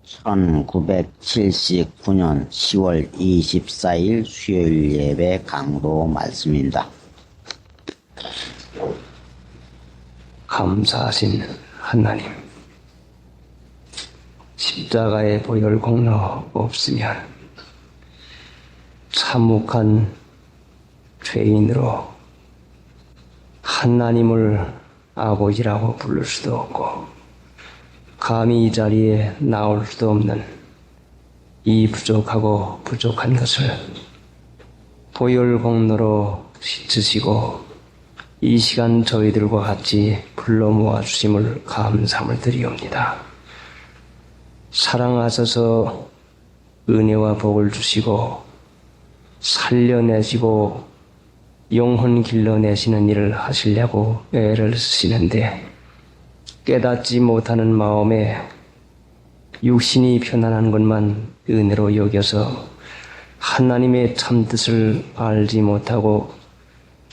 1979년 10월 24일 수요일 예배 강도 말씀입니다. 감사하신 하나님, 십자가의 보혈 공로 없으면 참혹한 죄인으로 하나님을 아버지라고 부를 수도 없고 감히 이 자리에 나올 수도 없는 이 부족하고 부족한 것을 보혈 공로로 씻으시고 이 시간 저희들과 같이 불러 모아주심을 감사함을 드리옵니다. 사랑하셔서 은혜와 복을 주시고 살려내시고 영혼 길러내시는 일을 하시려고 애를 쓰시는데 깨닫지 못하는 마음에 육신이 편안한 것만 은혜로 여겨서 하나님의 참뜻을 알지 못하고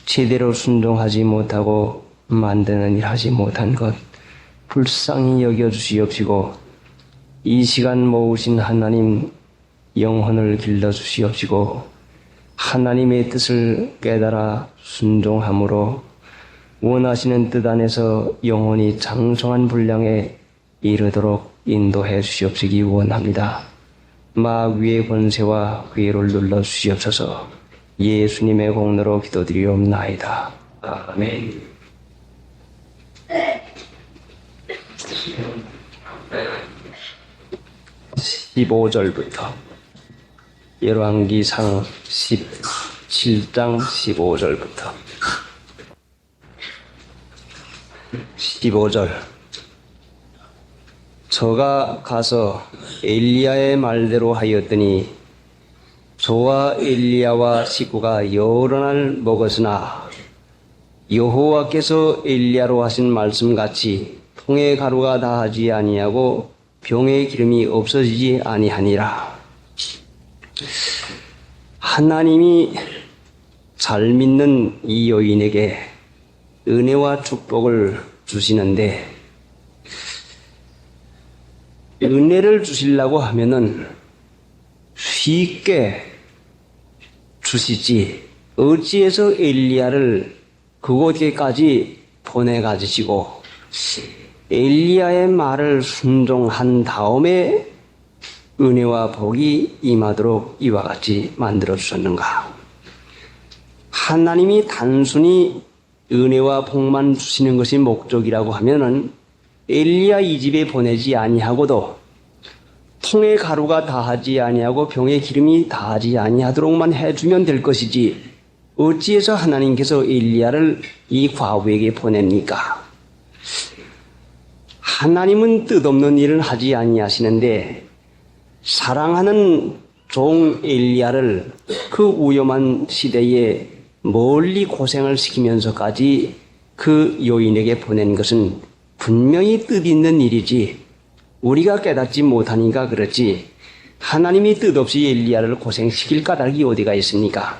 제대로 순종하지 못하고 만드는 일 하지 못한 것 불쌍히 여겨주시옵시고 이 시간 모으신 하나님 영혼을 길러주시옵시고 하나님의 뜻을 깨달아 순종함으로 원하시는 뜻 안에서 영혼이 장성한 분량에 이르도록 인도해 주시옵시기 원합니다. 마귀의 권세와 괴를 눌러 주시옵소서. 예수님의 공로로 기도드리옵나이다. 아멘. 15절부터 열왕기상 17장 15절부터 15절 저가 가서 엘리야의 말대로 하였더니 저와 엘리야와 식구가 여러 날 먹었으나 여호와께서 엘리야로 하신 말씀같이 통의 가루가 다하지 아니하고 병의 기름이 없어지지 아니하니라. 하나님이 잘 믿는 이 여인에게 은혜와 축복을 주시는데 은혜를 주시려고 하면은 쉽게 주시지 어찌해서 엘리야를 그곳에까지 보내가지시고 엘리야의 말을 순종한 다음에 은혜와 복이 임하도록 이와 같이 만들어 주셨는가? 하나님이 단순히 은혜와 복만 주시는 것이 목적이라고 하면은 엘리야 이 집에 보내지 아니하고도 통의 가루가 다하지 아니하고 병의 기름이 다하지 아니하도록만 해주면 될 것이지 어찌해서 하나님께서 엘리야를 이 과부에게 보냅니까? 하나님은 뜻없는 일을 하지 아니하시는데 사랑하는 종 엘리야를 그 위험한 시대에 멀리 고생을 시키면서까지 그 여인에게 보낸 것은 분명히 뜻 있는 일이지 우리가 깨닫지 못하니까 그렇지 하나님이 뜻없이 엘리야를 고생시킬 까닭이 어디가 있습니까?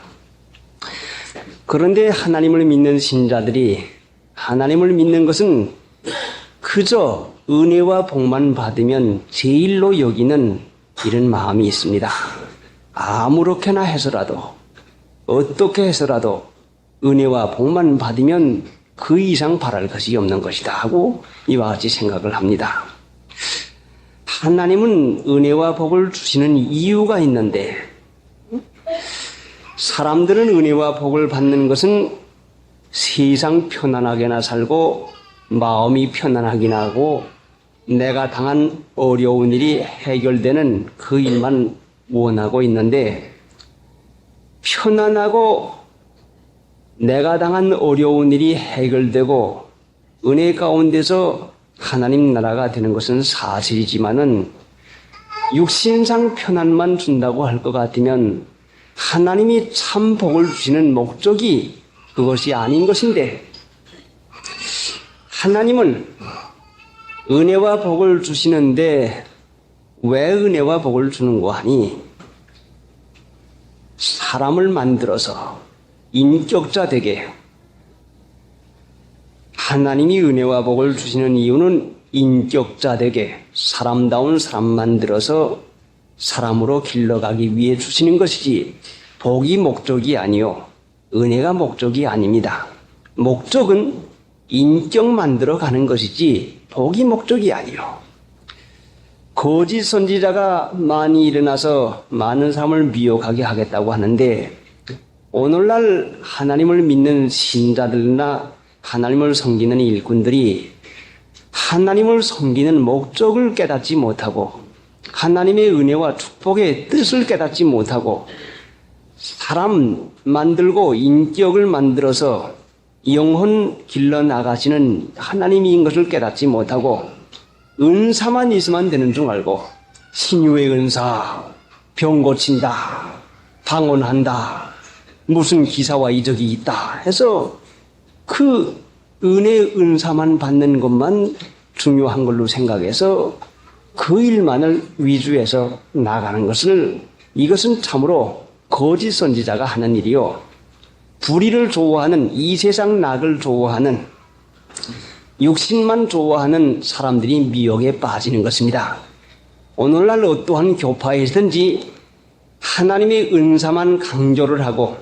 그런데 하나님을 믿는 신자들이 하나님을 믿는 것은 그저 은혜와 복만 받으면 제일로 여기는 이런 마음이 있습니다. 아무렇게나 해서라도 어떻게 해서라도 은혜와 복만 받으면 그 이상 바랄 것이 없는 것이다 하고 이와 같이 생각을 합니다. 하나님은 은혜와 복을 주시는 이유가 있는데 사람들은 은혜와 복을 받는 것은 세상 편안하게나 살고 마음이 편안하긴 하고 내가 당한 어려운 일이 해결되는 그 일만 원하고 있는데 편안하고 내가 당한 어려운 일이 해결되고 은혜 가운데서 하나님 나라가 되는 것은 사실이지만은 육신상 편안만 준다고 할 것 같으면 하나님이 참 복을 주시는 목적이 그것이 아닌 것인데 하나님은 은혜와 복을 주시는데 왜 은혜와 복을 주는 거 아니? 사람을 만들어서 인격자 되게 하나님이 은혜와 복을 주시는 이유는 인격자되게 사람다운 사람 만들어서 사람으로 길러가기 위해 주시는 것이지 복이 목적이 아니요 은혜가 목적이 아닙니다. 목적은 인격 만들어 가는 것이지 복이 목적이 아니요. 거짓 선지자가 많이 일어나서 많은 사람을 미혹하게 하겠다고 하는데 오늘날 하나님을 믿는 신자들이나 하나님을 섬기는 일꾼들이 하나님을 섬기는 목적을 깨닫지 못하고 하나님의 은혜와 축복의 뜻을 깨닫지 못하고 사람 만들고 인격을 만들어서 영혼 길러 나가시는 하나님인 것을 깨닫지 못하고 은사만 있으면 되는 줄 알고 신유의 은사, 병 고친다, 방언한다, 무슨 기사와 이적이 있다 해서 그 은혜의 은사만 받는 것만 중요한 걸로 생각해서 그 일만을 위주해서 나가는 것을 이것은 참으로 거짓 선지자가 하는 일이요. 불의를 좋아하는 이 세상 낙을 좋아하는 육신만 좋아하는 사람들이 미혹에 빠지는 것입니다. 오늘날 어떠한 교파에서든지 하나님의 은사만 강조를 하고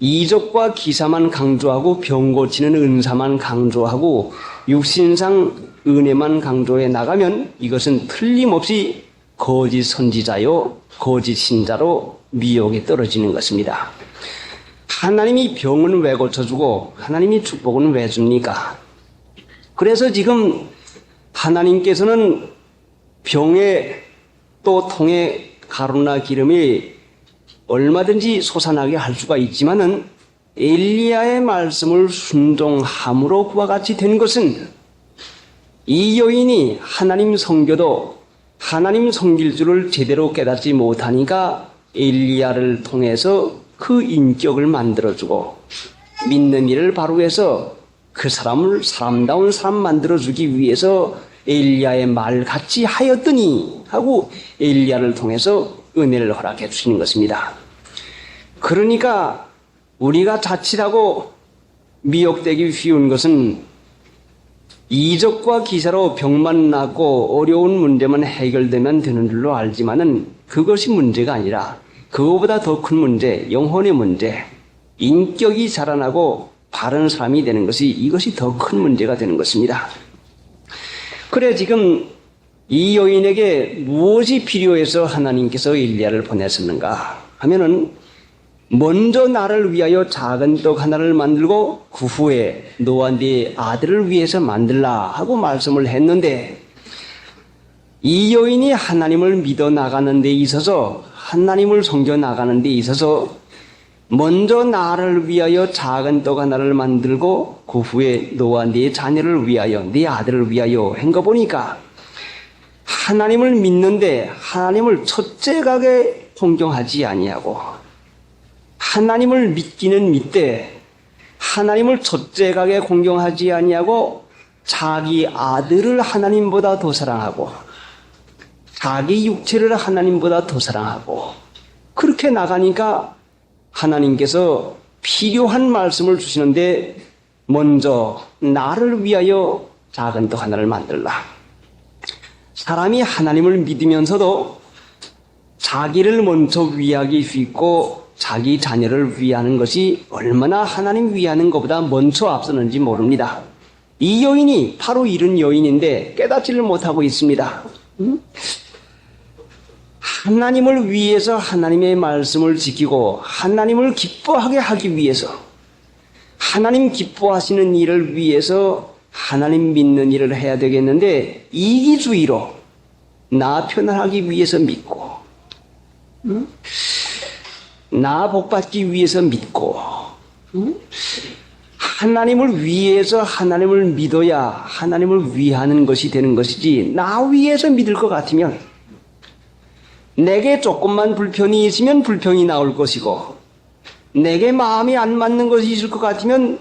이적과 기사만 강조하고 병 고치는 은사만 강조하고 육신상 은혜만 강조해 나가면 이것은 틀림없이 거짓 선지자요 거짓 신자로 미혹에 떨어지는 것입니다. 하나님이 병은 왜 고쳐주고 하나님이 축복은 왜 줍니까? 그래서 지금 하나님께서는 병에 또 통에 가루나 기름이 얼마든지 솟아나게 할 수가 있지만은 엘리야의 말씀을 순종함으로 그와 같이 된 것은 이 여인이 하나님 섬겨도 하나님 섬길 줄을 제대로 깨닫지 못하니까 엘리야를 통해서 그 인격을 만들어주고 믿는 일을 바로 해서 그 사람을 사람다운 사람 만들어주기 위해서 엘리야의 말같이 하였더니 하고 엘리야를 통해서 은혜를 허락해 주시는 것입니다. 그러니까 우리가 자칫하고 미혹되기 쉬운 것은 이적과 기사로 병만 낫고 어려운 문제만 해결되면 되는 줄로 알지만은 그것이 문제가 아니라 그거보다 더 큰 문제, 영혼의 문제, 인격이 자라나고 바른 사람이 되는 것이 이것이 더 큰 문제가 되는 것입니다. 그래 지금 이 여인에게 무엇이 필요해서 하나님께서 엘리야를 보냈었는가 하면은 먼저 나를 위하여 작은 떡 하나를 만들고 그 후에 너와 네 아들을 위해서 만들라 하고 말씀을 했는데 이 여인이 하나님을 믿어 나가는 데 있어서 하나님을 섬겨 나가는 데 있어서 먼저 나를 위하여 작은 떡 하나를 만들고 그 후에 너와 네 자녀를 위하여 네 아들을 위하여 한 거 보니까 하나님을 믿는데 하나님을 첫째가게 존경하지 아니하고 하나님을 믿기는 믿되 하나님을 첫째가게 공경하지 아니하고 자기 아들을 하나님보다 더 사랑하고 자기 육체를 하나님보다 더 사랑하고 그렇게 나가니까 하나님께서 필요한 말씀을 주시는데 먼저 나를 위하여 작은 떡 하나를 만들라. 사람이 하나님을 믿으면서도 자기를 먼저 위하기 쉽고 자기 자녀를 위하는 것이 얼마나 하나님 위하는 것보다 먼저 앞서는지 모릅니다. 이 여인이 바로 이런 여인인데 깨닫지를 못하고 있습니다. 하나님을 위해서 하나님의 말씀을 지키고 하나님을 기뻐하게 하기 위해서 하나님 기뻐하시는 일을 위해서 하나님 믿는 일을 해야 되겠는데 이기주의로 나 편안하기 위해서 믿고 나 복받기 위해서 믿고 하나님을 위해서 하나님을 믿어야 하나님을 위하는 것이 되는 것이지 나 위해서 믿을 것 같으면 내게 조금만 불편이 있으면 불평이 나올 것이고 내게 마음이 안 맞는 것이 있을 것 같으면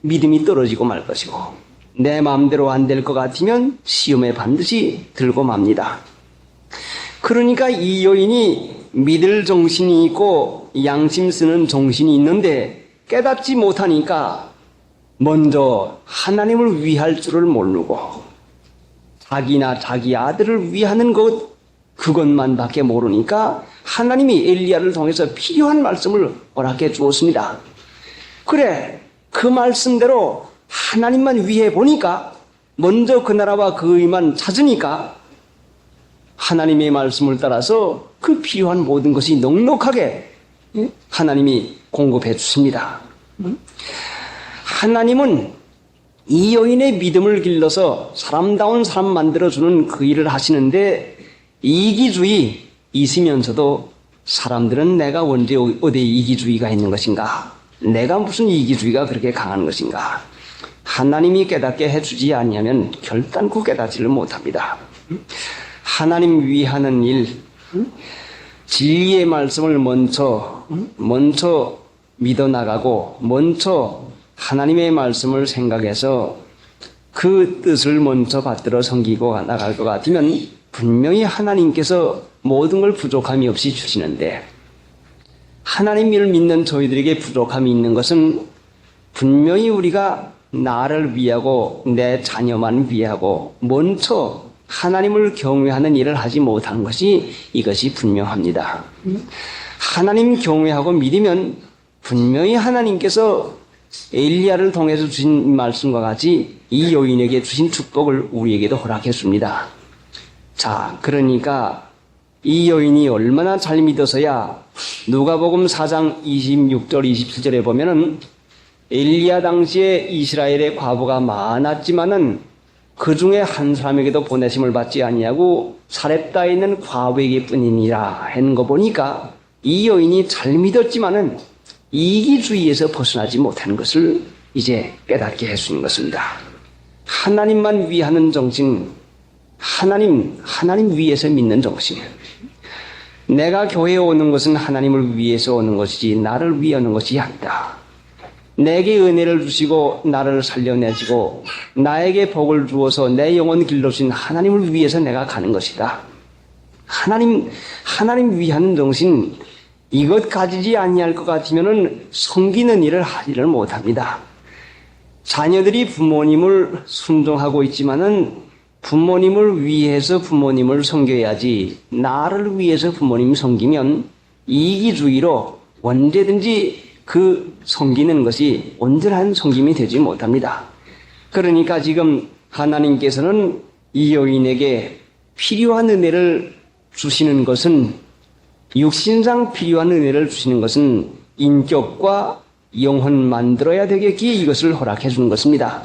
믿음이 떨어지고 말 것이고 내 마음대로 안 될 것 같으면 시험에 반드시 들고 맙니다. 그러니까 이 여인이 믿을 정신이 있고 양심 쓰는 정신이 있는데 깨닫지 못하니까 먼저 하나님을 위할 줄을 모르고 자기나 자기 아들을 위하는 그것만밖에 모르니까 하나님이 엘리야를 통해서 필요한 말씀을 허락해 주었습니다. 그래, 그 말씀대로 하나님만 위해 보니까 먼저 그 나라와 그 의만 찾으니까 하나님의 말씀을 따라서 그 필요한 모든 것이 넉넉하게 하나님이 공급해 주십니다. 하나님은 이 여인의 믿음을 길러서 사람다운 사람 만들어주는 그 일을 하시는데 이기주의 있으면서도 사람들은 내가 언제 어디에 이기주의가 있는 것인가? 내가 무슨 이기주의가 그렇게 강한 것인가? 하나님이 깨닫게 해주지 아니하면 결단코 깨닫지를 못합니다. 하나님 위하는 일, 진리의 말씀을 먼저 믿어나가고 먼저 하나님의 말씀을 생각해서 그 뜻을 먼저 받들어 섬기고 나갈 것 같으면 분명히 하나님께서 모든 걸 부족함이 없이 주시는데 하나님을 믿는 저희들에게 부족함이 있는 것은 분명히 우리가 나를 위하고 내 자녀만 위하고 먼저 하나님을 경외하는 일을 하지 못하는 것이 이것이 분명합니다. 하나님 경외하고 믿으면 분명히 하나님께서 엘리야를 통해서 주신 말씀과 같이 이 여인에게 주신 축복을 우리에게도 허락해 줍니다. 자, 그러니까 이 여인이 얼마나 잘 믿어서야 누가복음 4장 26절 27절에 보면은 엘리야 당시에 이스라엘의 과부가 많았지만은 그 중에 한 사람에게도 보내심을 받지 아니하고 사렙다에 있는 과부에게 뿐이니라 하는 거 보니까 이 여인이 잘 믿었지만은 이기주의에서 벗어나지 못하는 것을 이제 깨닫게 해주는 것입니다. 하나님만 위하는 정신, 하나님 위에서 믿는 정신. 내가 교회에 오는 것은 하나님을 위해서 오는 것이지 나를 위해 오는 것이 아니다. 내게 은혜를 주시고 나를 살려내시고 나에게 복을 주어서 내 영혼 길러주신 하나님을 위해서 내가 가는 것이다. 하나님 위하는 정신, 이것 가지지 아니할 것 같으면은 섬기는 일을 하지를 못합니다. 자녀들이 부모님을 순종하고 있지만은 부모님을 위해서 부모님을 섬겨야지 나를 위해서 부모님 섬기면 이기주의로 언제든지 그 섬기는 것이 온전한 섬김이 되지 못합니다. 그러니까 지금 하나님께서는 이 여인에게 필요한 은혜를 주시는 것은 육신상 필요한 은혜를 주시는 것은 인격과 영혼 만들어야 되겠기에 이것을 허락해 주는 것입니다.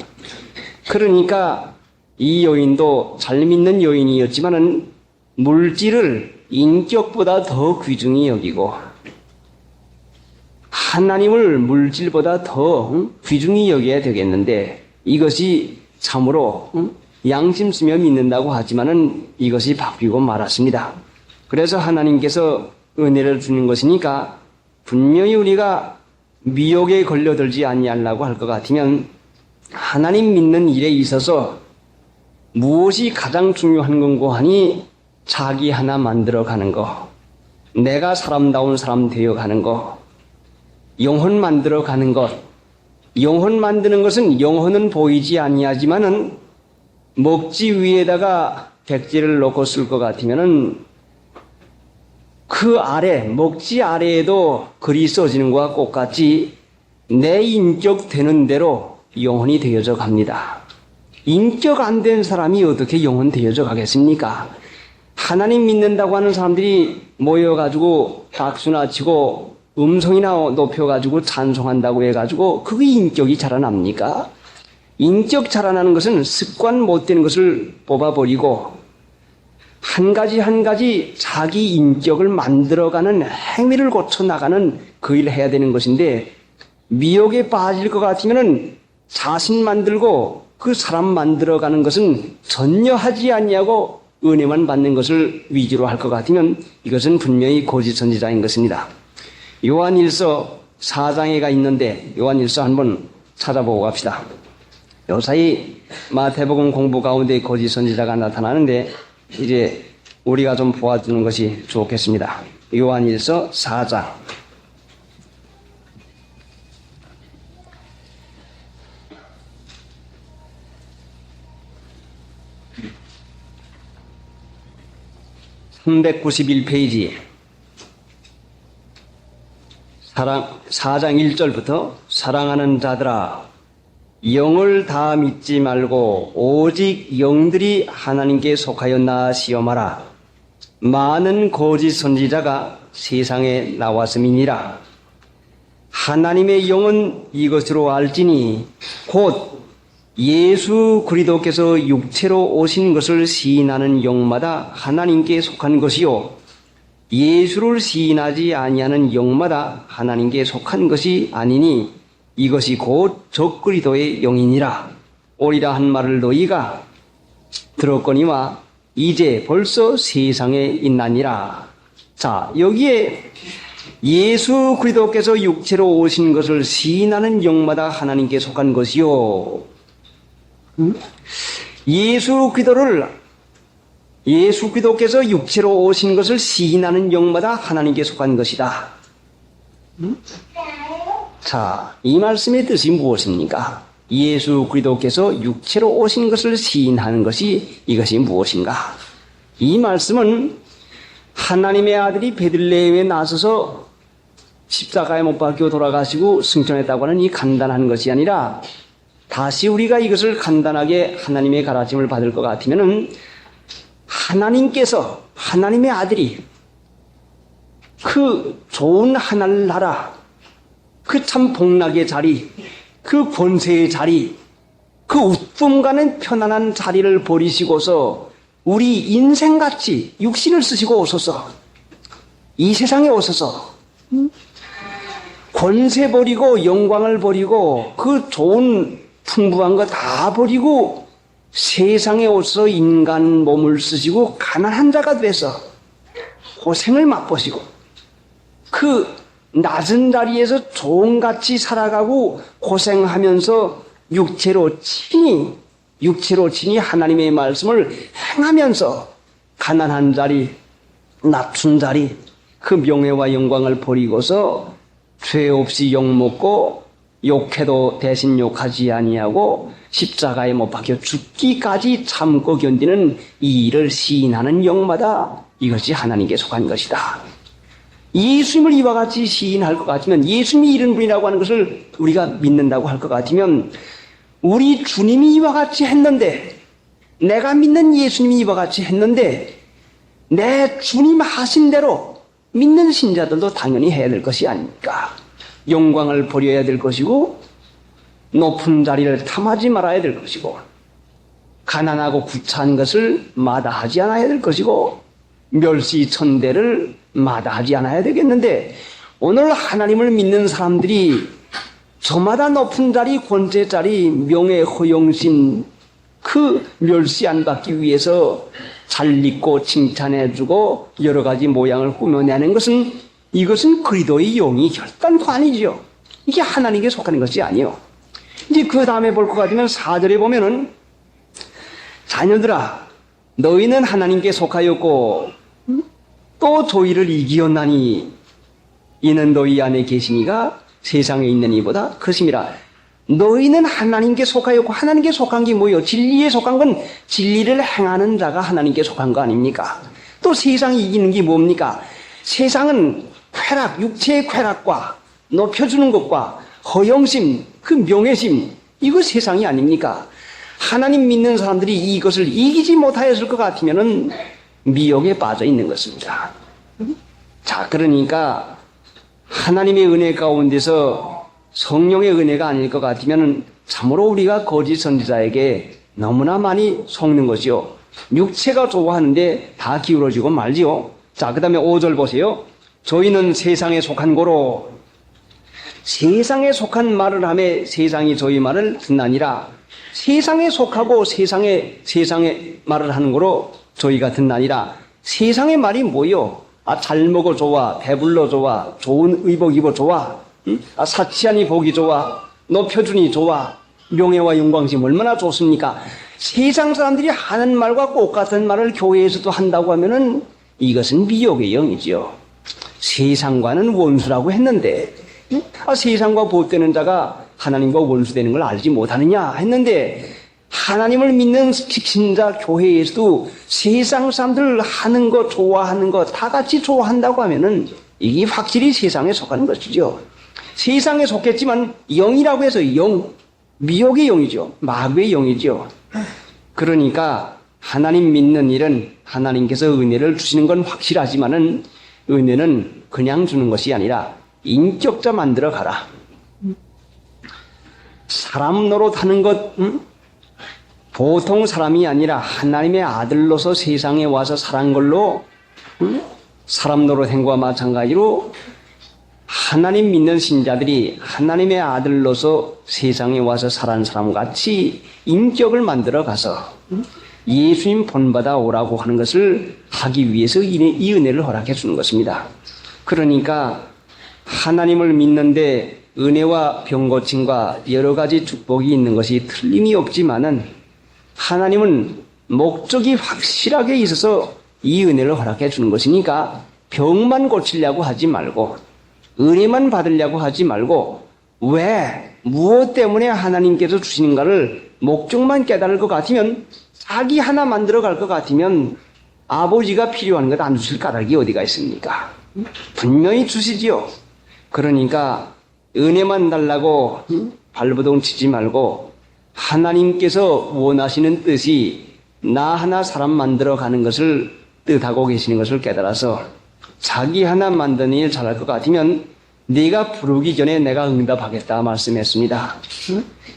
그러니까 이 여인도 잘 믿는 여인이었지만은 물질을 인격보다 더 귀중히 여기고 하나님을 물질보다 더 귀중히 여겨야 되겠는데 이것이 참으로 양심 쓰며 믿는다고 하지만은 이것이 바뀌고 말았습니다. 그래서 하나님께서 은혜를 주는 것이니까 분명히 우리가 미혹에 걸려들지 아니하려고 할 것 같으면 하나님 믿는 일에 있어서 무엇이 가장 중요한 건고 하니 자기 하나 만들어가는 거, 내가 사람다운 사람 되어가는 거, 영혼 만들어가는 것. 영혼 만드는 것은 영혼은 보이지 아니하지만은 먹지 위에다가 백지를 놓고 쓸 것 같으면은 그 아래, 먹지 아래에도 글이 써지는 것과 똑같이 내 인격 되는 대로 영혼이 되어져 갑니다. 인격 안 된 사람이 어떻게 영혼 되어져 가겠습니까? 하나님 믿는다고 하는 사람들이 모여가지고 박수나 치고 음성이나 높여가지고 찬송한다고 해가지고 그게 인격이 자라납니까? 인격 자라나는 것은 습관 못 되는 것을 뽑아버리고 한 가지 자기 인격을 만들어가는 행위를 고쳐나가는 그 일을 해야 되는 것인데 미혹에 빠질 것 같으면 자신 만들고 그 사람 만들어가는 것은 전혀 하지 아니하고 은혜만 받는 것을 위주로 할 것 같으면 이것은 분명히 거짓 선지자인 것입니다. 요한일서 4장에가 있는데 요한일서 한번 찾아보고 갑시다. 요사이 마태복음 공부 가운데 거짓 선지자가 나타나는데 이제 우리가 좀 보아주는 것이 좋겠습니다. 요한일서 4장 391페이지 4장 1절부터 사랑하는 자들아 영을 다 믿지 말고 오직 영들이 하나님께 속하였나 시험하라. 많은 거짓 선지자가 세상에 나왔음이니라. 하나님의 영은 이것으로 알지니 곧 예수 그리스도께서 육체로 오신 것을 시인하는 영마다 하나님께 속한 것이요 예수를 시인하지 아니하는 영마다 하나님께 속한 것이 아니니 이것이 곧 적그리스도의 영이니라. 오리라 한 말을 너희가 들었거니와 이제 벌써 세상에 있나니라. 자, 여기에 예수 그리스도께서 육체로 오신 것을 시인하는 영마다 하나님께 속한 것이요. 예수 그리스도께서 육체로 오신 것을 시인하는 영마다 하나님께 속한 것이다. 자, 이 말씀의 뜻이 무엇입니까? 예수 그리스도께서 육체로 오신 것을 시인하는 것이 이것이 무엇인가? 이 말씀은 하나님의 아들이 베들레헴에 나서서 십자가에 못 박혀 돌아가시고 승천했다고 하는 이 간단한 것이 아니라 다시 우리가 이것을 간단하게 하나님의 가르침을 받을 것 같으면은 하나님께서 하나님의 아들이 그 좋은 하늘나라 그 참 복락의 자리 그 권세의 자리 그 웃음가는 편안한 자리를 버리시고서 우리 인생같이 육신을 쓰시고 오소서 이 세상에 오소서 권세 버리고 영광을 버리고 그 좋은 풍부한 거 다 버리고 세상에 오셔서 인간 몸을 쓰시고 가난한 자가 돼서 고생을 맛보시고 그 낮은 자리에서 종같이 살아가고 고생하면서 육체로 친히 하나님의 말씀을 행하면서 가난한 자리, 낮춘 자리, 그 명예와 영광을 버리고서 죄 없이 욕먹고 욕해도 대신 욕하지 아니하고 십자가에 못 박혀 죽기까지 참고 견디는 이 일을 시인하는 영마다 이것이 하나님께 속한 것이다. 예수님을 이와 같이 시인할 것 같으면 예수님이 이런 분이라고 하는 것을 우리가 믿는다고 할 것 같으면 우리 주님이 이와 같이 했는데 내가 믿는 예수님이 이와 같이 했는데 내 주님 하신 대로 믿는 신자들도 당연히 해야 될 것이 아닙니까? 영광을 버려야 될 것이고 높은 자리를 탐하지 말아야 될 것이고 가난하고 구차한 것을 마다하지 않아야 될 것이고 멸시천대를 마다하지 않아야 되겠는데 오늘 하나님을 믿는 사람들이 저마다 높은 자리, 권세 자리, 명예, 허영심 그 멸시 안 받기 위해서 잘 입고 칭찬해주고 여러 가지 모양을 꾸며내는 것은 이것은 그리스도의 영이 결단코 아니죠. 이게 하나님께 속하는 것이 아니요. 이제 그 다음에 볼 것 같으면 4절에 보면은 자녀들아 너희는 하나님께 속하였고 또 저희를 이기었나니 이는 너희 안에 계시니가 세상에 있는 이보다 크심이라. 너희는 하나님께 속하였고 하나님께 속한 게 뭐예요? 진리에 속한 건 진리를 행하는 자가 하나님께 속한 거 아닙니까? 또 세상이 이기는 게 뭡니까? 세상은 쾌락, 육체의 쾌락과 높여주는 것과 허영심, 그 명예심 이거 세상이 아닙니까? 하나님 믿는 사람들이 이것을 이기지 못하였을 것 같으면은 미혹에 빠져 있는 것입니다. 자, 그러니까 하나님의 은혜 가운데서 성령의 은혜가 아닐 것 같으면 참으로 우리가 거짓 선지자에게 너무나 많이 속는 것이요. 육체가 좋아하는데 다 기울어지고 말지요. 자, 그 다음에 5절 보세요. 저희는 세상에 속한 고로 세상에 속한 말을 하며 세상이 저희 말을 듣나니라. 세상에 속하고 세상에 말을 하는 거로 저희가 듣나니라. 세상의 말이 뭐요? 잘 먹어 좋아, 배불러 좋아, 좋은 의복 입어 좋아, 사치하니 보기 좋아, 높여주니 좋아, 명예와 영광심 얼마나 좋습니까? 세상 사람들이 하는 말과 똑같은 말을 교회에서도 한다고 하면은 이것은 미혹의 영이지요. 세상과는 원수라고 했는데 세상과 보되는 자가 하나님과 원수되는 걸 알지 못하느냐 했는데 하나님을 믿는 신자 교회에서도 세상 사람들 하는 거 좋아하는 거 다 같이 좋아한다고 하면은 이게 확실히 세상에 속하는 것이죠. 세상에 속했지만 영이라고 해서 미혹의 영이죠. 마귀의 영이죠. 그러니까 하나님 믿는 일은 하나님께서 은혜를 주시는 건 확실하지만은 은혜는 그냥 주는 것이 아니라 인격자 만들어 가라. 사람 노릇하는 것, 보통 사람이 아니라 하나님의 아들로서 세상에 와서 살한 걸로 사람 노릇한 것과 마찬가지로 하나님 믿는 신자들이 하나님의 아들로서 세상에 와서 살한 사람같이 인격을 만들어 가서 예수님 본받아 오라고 하는 것을 하기 위해서 이 은혜를 허락해 주는 것입니다. 그러니까 하나님을 믿는데 은혜와 병고침과 여러 가지 축복이 있는 것이 틀림이 없지만은 하나님은 목적이 확실하게 있어서 이 은혜를 허락해 주는 것이니까 병만 고치려고 하지 말고 은혜만 받으려고 하지 말고 왜 무엇 때문에 하나님께서 주시는가를 목적만 깨달을 것 같으면 자기 하나 만들어 갈 것 같으면 아버지가 필요한 것 안 주실 까닭이 어디가 있습니까? 분명히 주시지요. 그러니까 은혜만 달라고 발버둥 치지 말고 하나님께서 원하시는 뜻이 나 하나 사람 만들어 가는 것을 뜻하고 계시는 것을 깨달아서 자기 하나 만드는 일 잘할 것 같으면 네가 부르기 전에 내가 응답하겠다 말씀했습니다.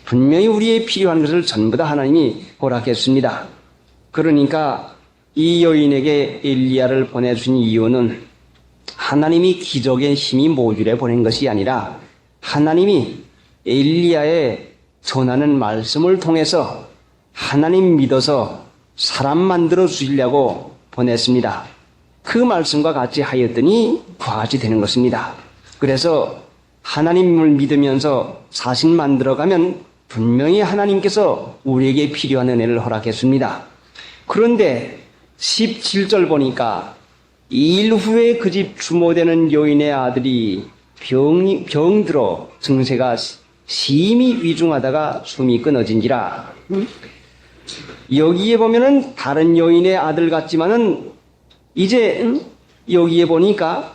분명히 우리의 필요한 것을 전부 다 하나님이 허락했습니다. 그러니까 이 여인에게 엘리야를 보내주신 이유는 하나님이 기적의 힘이 모듈에 보낸 것이 아니라 하나님이 엘리야의 전하는 말씀을 통해서 하나님 믿어서 사람 만들어 주시려고 보냈습니다. 그 말씀과 같이 하였더니 그와 같이 되는 것입니다. 그래서 하나님을 믿으면서 자신 만들어가면 분명히 하나님께서 우리에게 필요한 은혜를 허락했습니다. 그런데 17절 보니까 2일 후에 그 집 주모되는 여인의 아들이 병들어 증세가 심히 위중하다가 숨이 끊어진지라. 여기에 보면은 다른 여인의 아들 같지만은 이제 여기에 보니까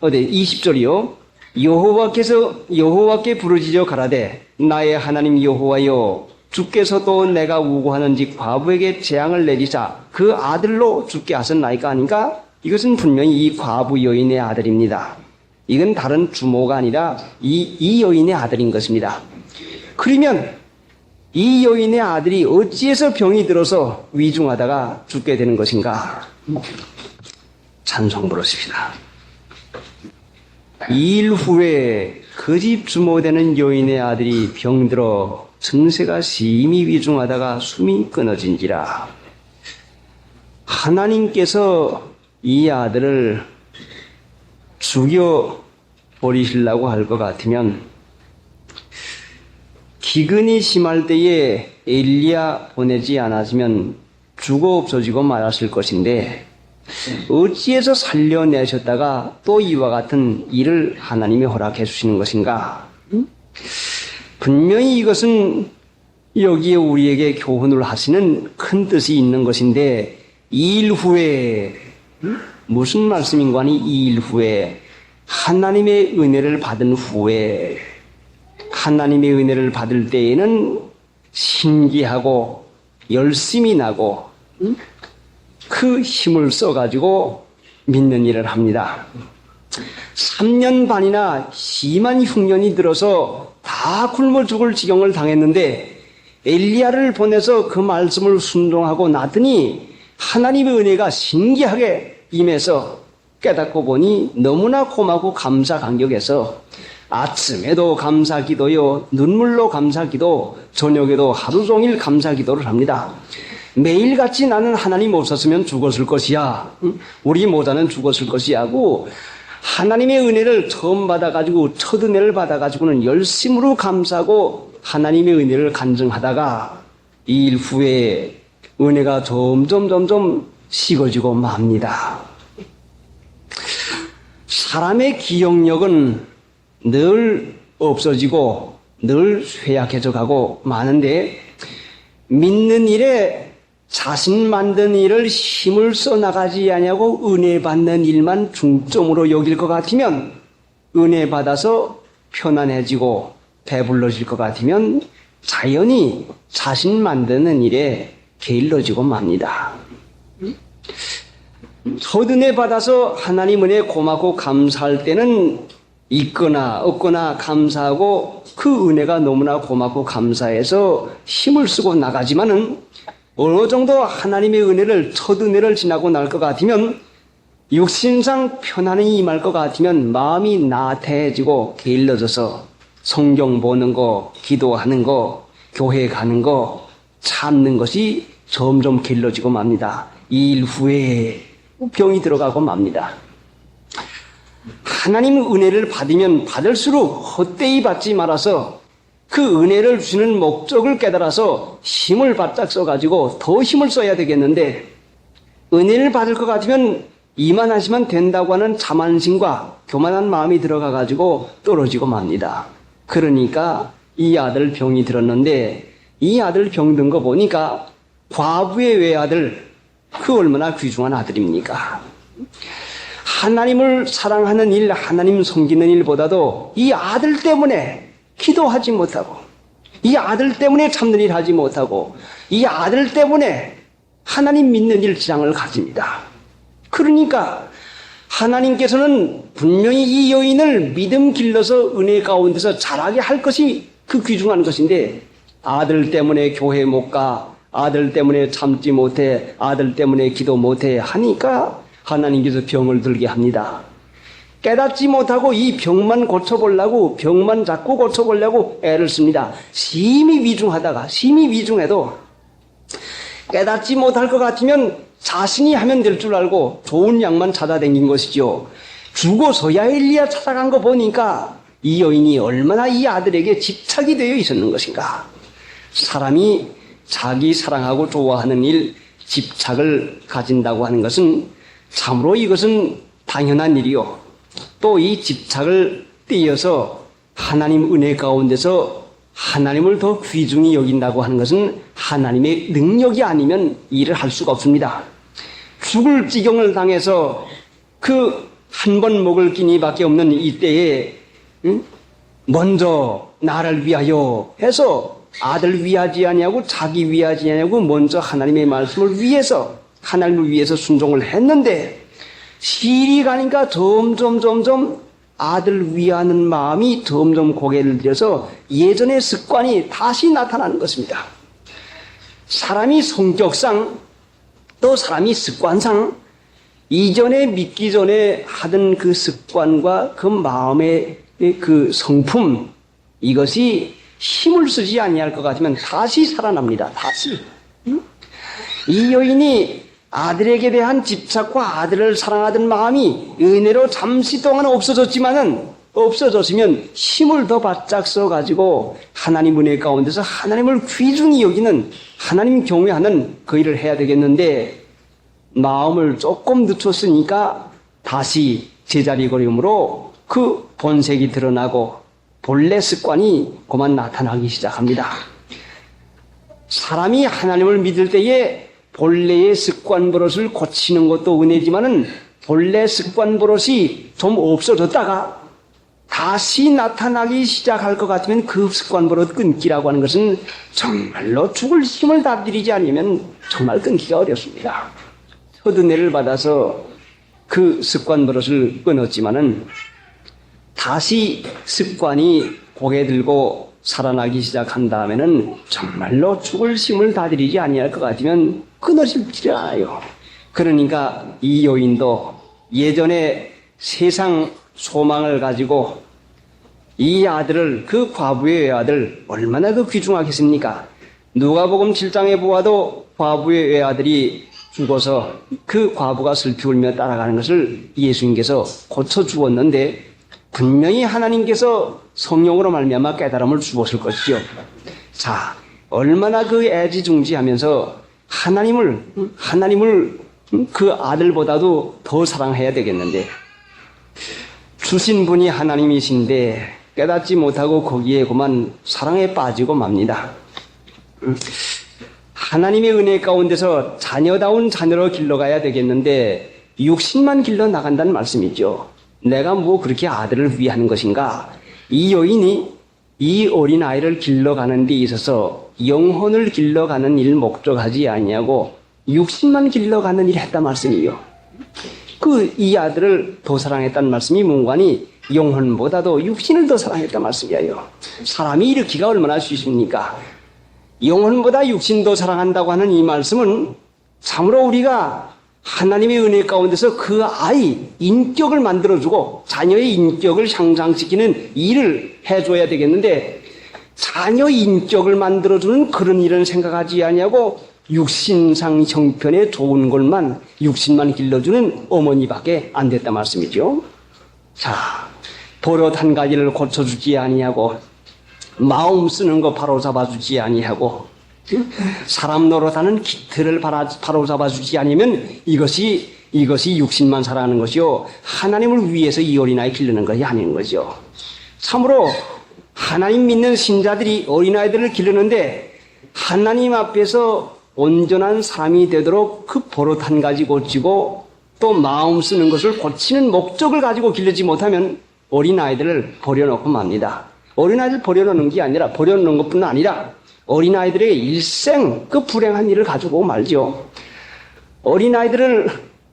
20절이요. 여호와께 부르짖어 가라되 나의 하나님 여호와여 주께서도 내가 우고하는지 과부에게 재앙을 내리사 그 아들로 죽게 하셨나이까 하니까 이것은 분명히 이 과부 여인의 아들입니다. 이건 다른 주모가 아니라 이 여인의 아들인 것입니다. 그러면 이 여인의 아들이 어찌해서 병이 들어서 위중하다가 죽게 되는 것인가? 찬송 부르십시다. 2일 후에 그 집 주모되는 여인의 아들이 병들어 증세가 심히 위중하다가 숨이 끊어진지라. 하나님께서 이 아들을 죽여 버리시려고 할 것 같으면 기근이 심할 때에 엘리야 보내지 않았으면 죽어 없어지고 말았을 것인데 어찌해서 살려내셨다가 또 이와 같은 일을 하나님이 허락해 주시는 것인가? 분명히 이것은 여기에 우리에게 교훈을 하시는 큰 뜻이 있는 것인데 2일 후에 무슨 말씀인가 하니 2일 후에 하나님의 은혜를 받은 후에 하나님의 은혜를 받을 때에는 신기하고 열심히 나고 그 힘을 써가지고 믿는 일을 합니다. 3년 반이나 심한 흉년이 들어서 다 굶어 죽을 지경을 당했는데 엘리야를 보내서 그 말씀을 순종하고 나더니 하나님의 은혜가 신기하게 임해서 깨닫고 보니 너무나 고맙고 감사 감격해서 아침에도 감사 기도요, 눈물로 감사 기도, 저녁에도 하루 종일 감사 기도를 합니다. 매일같이 나는 하나님 없었으면 죽었을 것이야. 우리 모자는 죽었을 것이야 하고 하나님의 은혜를 처음 받아가지고 첫 은혜를 받아가지고는 열심으로 감사하고 하나님의 은혜를 간증하다가 2일 후에 은혜가 점점 식어지고 맙니다. 사람의 기억력은 늘 없어지고 늘 쇠약해져 가고 마는데 믿는 일에 자신 만든 일을 힘을 써 나가지 아니하고 은혜 받는 일만 중점으로 여길 것 같으면 은혜 받아서 편안해지고 배불러질 것 같으면 자연히 자신 만드는 일에 게을러지고 맙니다. 헛은혜 받아서 하나님 은혜 고맙고 감사할 때는 있거나 없거나 감사하고 그 은혜가 너무나 고맙고 감사해서 힘을 쓰고 나가지만은 어느 정도 하나님의 은혜를 첫 은혜를 지나고 날 것 같으면 육신상 편안히 임할 것 같으면 마음이 나태해지고 게을러져서 성경 보는 거, 기도하는 거, 교회 가는 거 참는 것이 점점 게을러지고 맙니다. 이 일 후에 병이 들어가고 맙니다. 하나님 은혜를 받으면 받을수록 헛되이 받지 말아서 그 은혜를 주는 목적을 깨달아서 힘을 바짝 써가지고 더 힘을 써야 되겠는데 은혜를 받을 것 같으면 이만하시면 된다고 하는 자만심과 교만한 마음이 들어가가지고 떨어지고 맙니다. 그러니까 이 아들 병이 들었는데 이 아들 병든 거 보니까 과부의 외아들 그 얼마나 귀중한 아들입니까? 하나님을 사랑하는 일, 하나님 섬기는 일보다도 이 아들 때문에 기도하지 못하고 이 아들 때문에 참는 일 하지 못하고 이 아들 때문에 하나님 믿는 일 지장을 가집니다. 그러니까 하나님께서는 분명히 이 여인을 믿음 길러서 은혜 가운데서 자라게 할 것이 그 귀중한 것인데 아들 때문에 교회 못 가, 아들 때문에 참지 못해, 아들 때문에 기도 못해 하니까 하나님께서 병을 들게 합니다. 깨닫지 못하고 이 병만 고쳐보려고 병만 자꾸 고쳐보려고 애를 씁니다. 심히 위중해도 깨닫지 못할 것 같으면 자신이 하면 될 줄 알고 좋은 약만 찾아다닌 것이죠. 죽어서야 엘리야 찾아간 거 보니까 이 여인이 얼마나 이 아들에게 집착이 되어 있었는 것인가. 사람이 자기 사랑하고 좋아하는 일 집착을 가진다고 하는 것은 참으로 이것은 당연한 일이요. 또 이 집착을 띄어서 하나님 은혜 가운데서 하나님을 더 귀중히 여긴다고 하는 것은 하나님의 능력이 아니면 일을 할 수가 없습니다. 죽을 지경을 당해서 그 한 번 먹을 끼니밖에 없는 이때에 먼저 나를 위하여 해서 아들 위하지 아니하고 자기 위하지 아니하고 먼저 하나님의 말씀을 위해서 하나님을 위해서 순종을 했는데 시일이 가니까 점점 아들 위하는 마음이 점점 고개를 들여서 예전의 습관이 다시 나타나는 것입니다. 사람이 성격상 또 사람이 습관상 이전에 믿기 전에 하던 그 습관과 그 마음의 그 성품 이것이 힘을 쓰지 아니할 것 같으면 다시 살아납니다. 다시. 이 여인이 아들에게 대한 집착과 아들을 사랑하던 마음이 은혜로 잠시 동안 없어졌으면 힘을 더 바짝 써가지고 하나님 은혜 가운데서 하나님을 귀중히 여기는 하나님 경외하는 그 일을 해야 되겠는데 마음을 조금 늦췄으니까 다시 제자리 걸음으로 그 본색이 드러나고 본래 습관이 그만 나타나기 시작합니다. 사람이 하나님을 믿을 때에 본래의 습관 버릇을 고치는 것도 은혜지만은 본래 습관 버릇이 좀 없어졌다가 다시 나타나기 시작할 것 같으면 그 습관 버릇 끊기라고 하는 것은 정말로 죽을 힘을 다 들이지 않으면 정말 끊기가 어렵습니다. 첫 은혜를 받아서 그 습관 버릇을 끊었지만은 다시 습관이 고개 들고 살아나기 시작한 다음에는 정말로 죽을 힘을 다 들이지 아니할 것 같으면 끊어지질 않아요. 그러니까 이 여인도 예전에 세상 소망을 가지고 이 아들을 그 과부의 외아들 얼마나 그 귀중하겠습니까? 누가복음 7장에 보아도 과부의 외아들이 죽어서 그 과부가 슬피 울며 따라가는 것을 예수님께서 고쳐 주었는데 분명히 하나님께서 성령으로 말미암아 깨달음을 주었을 것이죠. 자, 얼마나 그 애지중지하면서 하나님을 그 아들보다도 더 사랑해야 되겠는데 주신 분이 하나님이신데 깨닫지 못하고 거기에 그만 사랑에 빠지고 맙니다. 하나님의 은혜 가운데서 자녀다운 자녀로 길러가야 되겠는데 육신만 길러 나간다는 말씀이죠. 내가 뭐 그렇게 아들을 위하는 것인가? 이 여인이 이 어린아이를 길러가는 데 있어서 영혼을 길러가는 일 목적하지 아니하고 육신만 길러가는 일 했단 말씀이요. 이 아들을 더 사랑했다는 말씀이 문관이 영혼보다도 육신을 더 사랑했단 말씀이에요. 사람이 이렇기가 얼마나 쉽습니까? 영혼보다 육신 더 사랑한다고 하는 이 말씀은 참으로 우리가 하나님의 은혜 가운데서 그 아이 인격을 만들어주고 자녀의 인격을 향상시키는 일을 해줘야 되겠는데 자녀 인격을 만들어주는 그런 일은 생각하지 아니하고 육신상 형편에 좋은 것만 육신만 길러주는 어머니밖에 안 됐단 말씀이죠. 자, 버릇 한 가지를 고쳐주지 아니하고 마음 쓰는 거 바로 잡아주지 아니하고 사람 노릇하는 기틀을 바로 잡아주지 않으면 이것이 육신만 살아가는 것이요 하나님을 위해서 이 어린아이 기르는 것이 아닌 거죠. 참으로 하나님 믿는 신자들이 어린아이들을 기르는데 하나님 앞에서 온전한 사람이 되도록 그 버릇 한 가지 고치고 또 마음 쓰는 것을 고치는 목적을 가지고 기르지 못하면 어린아이들을 버려놓고 맙니다. 어린아이들 버려놓는 게 아니라 버려놓는 것뿐 아니라 어린아이들의 일생 그 불행한 일을 가지고 말죠. 어린아이들을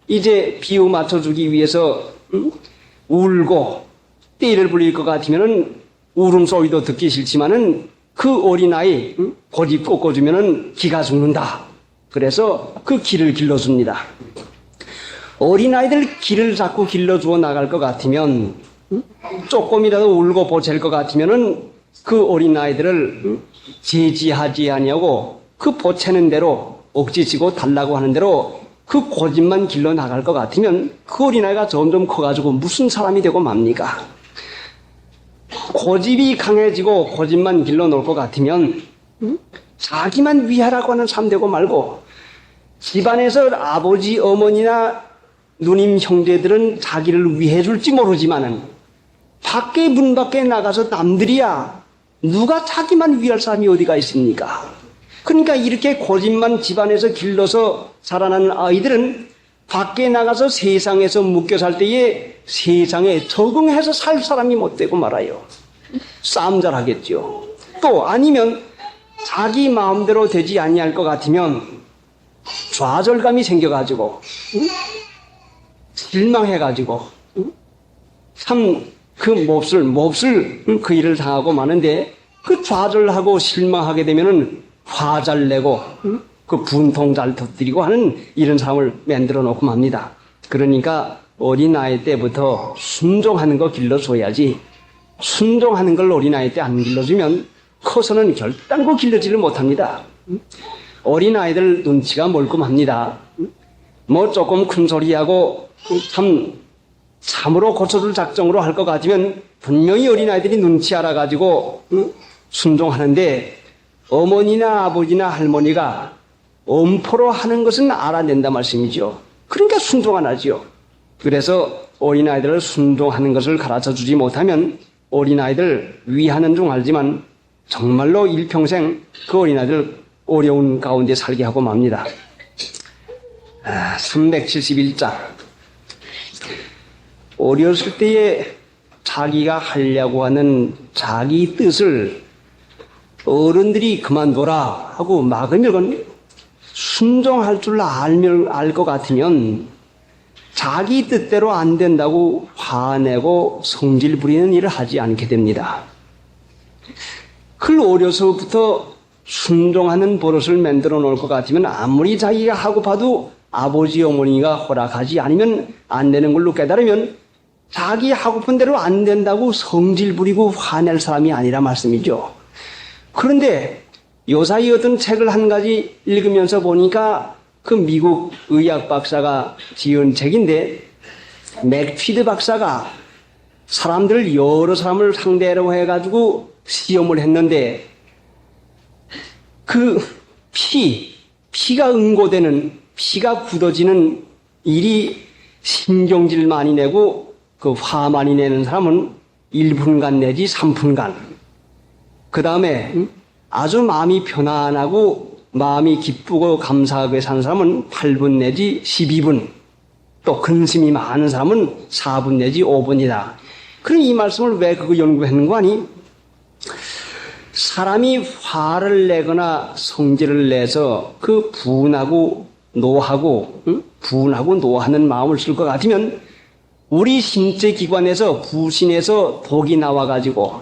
이제 비유 맞춰주기 위해서 울고 떼를 부릴 것 같으면은 울음소리도 듣기 싫지만은 그 어린아이 고집 꺾어주면은 기가 죽는다. 그래서 그 길을 길러줍니다. 어린아이들 길을 자꾸 길러주어 나갈 것 같으면 조금이라도 울고 보챌 것 같으면은 그 어린아이들을 제지하지 아니하고 그 보채는 대로 억지치고 달라고 하는 대로 그 고집만 길러 나갈 것 같으면 그 어린아이가 점점 커가지고 무슨 사람이 되고 맙니까? 고집이 강해지고 고집만 길러 놓을 것 같으면 자기만 위하라고 하는 삶 되고 말고 집안에서 아버지 어머니나 누님 형제들은 자기를 위해 줄지 모르지만은 밖에 문 밖에 나가서 남들이야 누가 자기만 위할 사람이 어디가 있습니까? 그러니까 이렇게 고집만 집안에서 길러서 자라나는 아이들은 밖에 나가서 세상에서 묶여 살 때에 세상에 적응해서 살 사람이 못 되고 말아요. 싸움 잘 하겠죠. 또 아니면 자기 마음대로 되지 아니할 것 같으면 좌절감이 생겨가지고 실망해가지고 참 그 몹쓸 그 일을 당하고 마는데 그 좌절하고 실망하게 되면은 화잘 내고 그 분통 잘 터뜨리고 하는 이런 사람을 만들어 놓고 맙니다. 그러니까 어린아이 때부터 순종하는 거 길러줘야지 순종하는 걸 어린아이 때 안 길러주면 커서는 결단코 길러지를 못합니다. 어린아이들 눈치가 멀끔합니다. 뭐 조금 큰 소리하고 참으로 고쳐줄 작정으로 할 것 같으면 분명히 어린아이들이 눈치 알아가지고 순종하는데 어머니나 아버지나 할머니가 엄포로 하는 것은 알아낸다 말씀이죠. 그러니까 순종 안 하죠. 그래서 어린아이들을 순종하는 것을 가르쳐 주지 못하면 어린아이들 위하는 중 알지만 정말로 일평생 그 어린아이들 어려운 가운데 살게 하고 맙니다. 371장 어렸을 때에 자기가 하려고 하는 자기 뜻을 어른들이 그만둬라 하고 막으면 순종할 줄 알 것 같으면 자기 뜻대로 안 된다고 화내고 성질 부리는 일을 하지 않게 됩니다. 그 어려서부터 순종하는 버릇을 만들어 놓을 것 같으면 아무리 자기가 하고 봐도 아버지 어머니가 허락하지 않으면 안 되는 걸로 깨달으면 자기 하고픈 대로 안 된다고 성질 부리고 화낼 사람이 아니라 말씀이죠. 그런데 요사이 어떤 책을 한 가지 읽으면서 보니까 그 미국 의학 박사가 지은 책인데 맥피드 박사가 여러 사람을 상대로 해가지고 시험을 했는데 그 피가 응고되는 피가 굳어지는 일이 신경질 많이 내고 그 화 많이 내는 사람은 1분간 내지 3분간 그 다음에 아주 마음이 편안하고 마음이 기쁘고 감사하게 사는 사람은 8분 내지 12분, 또 근심이 많은 사람은 4분 내지 5분이다. 그럼 이 말씀을 왜 그거 연구했는 거 아니? 사람이 화를 내거나 성질을 내서 그 분하고 노하고, 분하고 노하는 마음을 쓸 것 같으면 우리 신체 기관에서 부신에서 독이 나와가지고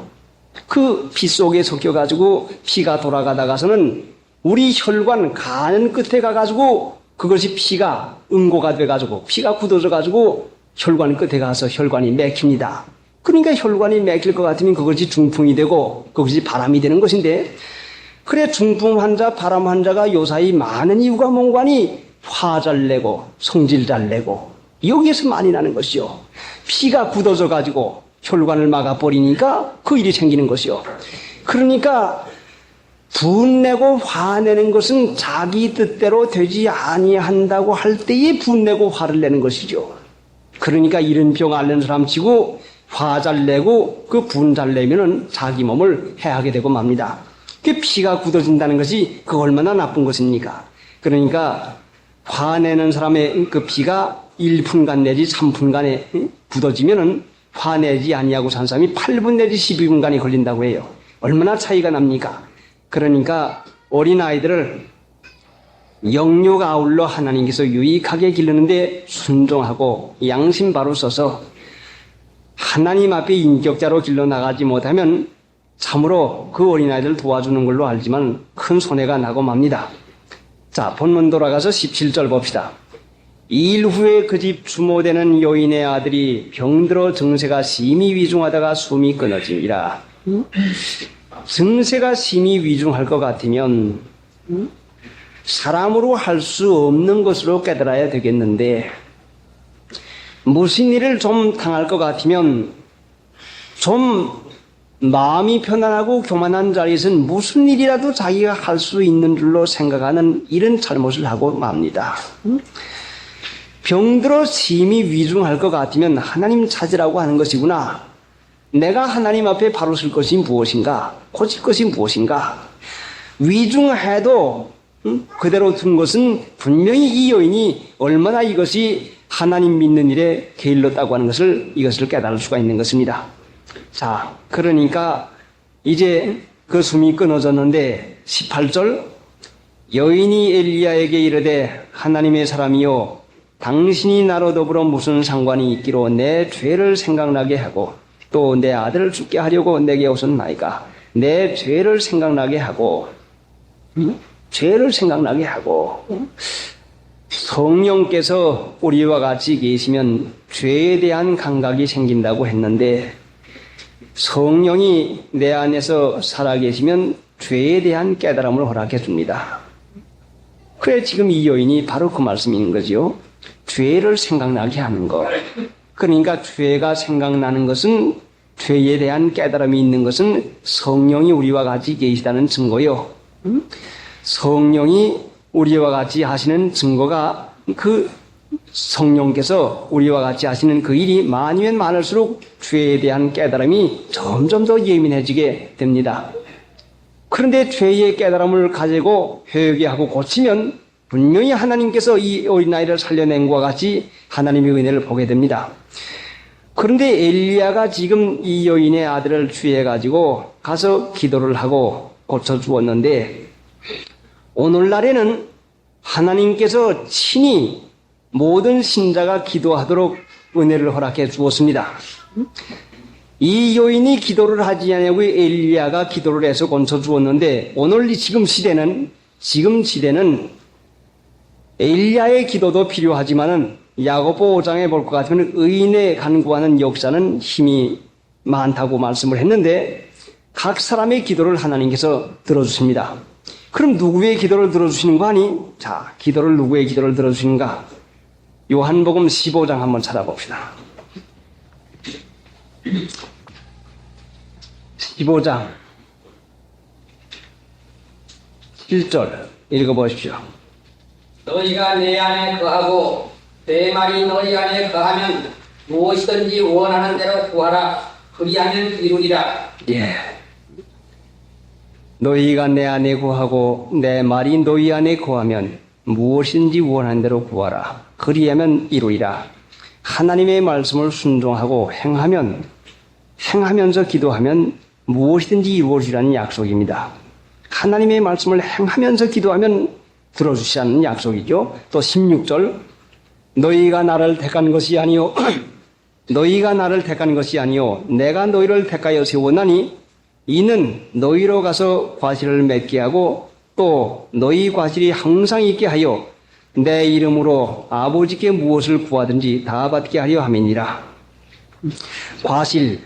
그 피 속에 섞여가지고 피가 돌아가다가서는 우리 혈관, 간 끝에 가가지고 그것이 피가 응고가 돼가지고 피가 굳어져가지고 혈관 끝에 가서 혈관이 맥힙니다. 그러니까 혈관이 맥힐 것 같으면 그것이 중풍이 되고 그것이 바람이 되는 것인데, 그래 중풍 환자, 바람 환자가 요사이 많은 이유가 뭔가니 화 잘 내고 성질 잘 내고 여기에서 많이 나는 것이요. 피가 굳어져 가지고 혈관을 막아버리니까 그 일이 생기는 것이요. 그러니까 분내고 화내는 것은 자기 뜻대로 되지 아니한다고 할 때에 분내고 화를 내는 것이죠. 그러니까 이런 병 앓는 사람 치고 화 잘 내고 그 분 잘 내면은 자기 몸을 해하게 되고 맙니다. 그 피가 굳어진다는 것이 그 얼마나 나쁜 것입니까? 그러니까 화내는 사람의 그 피가 1분간 내지 3분간에 굳어지면은 화내지 아니하고 산 사람이 8분 내지 12분간이 걸린다고 해요. 얼마나 차이가 납니까? 그러니까 어린아이들을 영육 아울러 하나님께서 유익하게 기르는데 순종하고 양심 바로 써서 하나님 앞에 인격자로 길러나가지 못하면 참으로 그 어린아이들 도와주는 걸로 알지만 큰 손해가 나고 맙니다. 자, 본문 돌아가서 17절 봅시다. 2일 후에 그 집 주모되는 여인의 아들이 병들어 증세가 심히 위중하다가 숨이 끊어집니다. 증세가 심히 위중할 것 같으면 사람으로 할 수 없는 것으로 깨달아야 되겠는데, 무슨 일을 좀 당할 것 같으면 좀 마음이 편안하고 교만한 자리에서는 무슨 일이라도 자기가 할 수 있는 줄로 생각하는 이런 잘못을 하고 맙니다. 병들어 심히 위중할 것 같으면 하나님 찾으라고 하는 것이구나. 내가 하나님 앞에 바로 설 것이 무엇인가? 고칠 것이 무엇인가? 위중해도 그대로 둔 것은 분명히 이 여인이 얼마나 이것이 하나님 믿는 일에 게을렀다고 하는 것을, 이것을 깨달을 수가 있는 것입니다. 자, 그러니까 이제 그 숨이 끊어졌는데 18절, 여인이 엘리야에게 이르되 하나님의 사람이요 당신이 나로 더불어 무슨 상관이 있기로 내 죄를 생각나게 하고 또 내 아들을 죽게 하려고 내게 오셨나이까? 내 죄를 생각나게 하고, 죄를 생각나게 하고, 성령께서 우리와 같이 계시면 죄에 대한 감각이 생긴다고 했는데, 성령이 내 안에서 살아계시면 죄에 대한 깨달음을 허락해 줍니다. 그래, 지금 이 여인이 바로 그 말씀인 거죠. 죄를 생각나게 하는 것. 그러니까 죄가 생각나는 것은, 죄에 대한 깨달음이 있는 것은 성령이 우리와 같이 계시다는 증거요. 성령이 우리와 같이 하시는 증거가, 그 성령께서 우리와 같이 하시는 그 일이 많으면 많을수록 죄에 대한 깨달음이 점점 더 예민해지게 됩니다. 그런데 죄의 깨달음을 가지고 회개하고 고치면 분명히 하나님께서 이 어린아이를 살려낸 것과 같이 하나님의 은혜를 보게 됩니다. 그런데 엘리야가 지금 이 여인의 아들을 취해가지고 가서 기도를 하고 고쳐주었는데, 오늘날에는 하나님께서 친히 모든 신자가 기도하도록 은혜를 허락해 주었습니다. 이 여인이 기도를 하지 않냐고 엘리야가 기도를 해서 고쳐주었는데, 오늘 지금 시대는 엘리야의 기도도 필요하지만은 야고보 5장에 볼 것 같으면 의인의 간구하는 역사는 힘이 많다고 말씀을 했는데, 각 사람의 기도를 하나님께서 들어주십니다. 그럼 누구의 기도를 들어주시는 거 아니? 자, 누구의 기도를 들어주시는가? 요한복음 15장 한번 찾아봅시다. 15장 1절 읽어보십시오. 너희가 내 안에 거하고 내 말이 너희 안에 거하면 무엇이든지 원하는 대로 구하라. 그리하면 이루리라. 예. 너희가 내 안에 구하고 내 말이 너희 안에 거하면 무엇인지 원하는 대로 구하라. 그리하면 이루리라. 하나님의 말씀을 순종하고 행하면서 기도하면 무엇이든지 이루어지라는 약속입니다. 하나님의 말씀을 행하면서 기도하면 들어주시라는 약속이죠. 또 16절 너희가 나를 택한 것이 아니요 내가 너희를 택하여 세웠나니 이는 너희로 가서 과실을 맺게 하고 또 너희 과실이 항상 있게 하여 내 이름으로 아버지께 무엇을 구하든지 다 받게 하려 함이니라. 과실,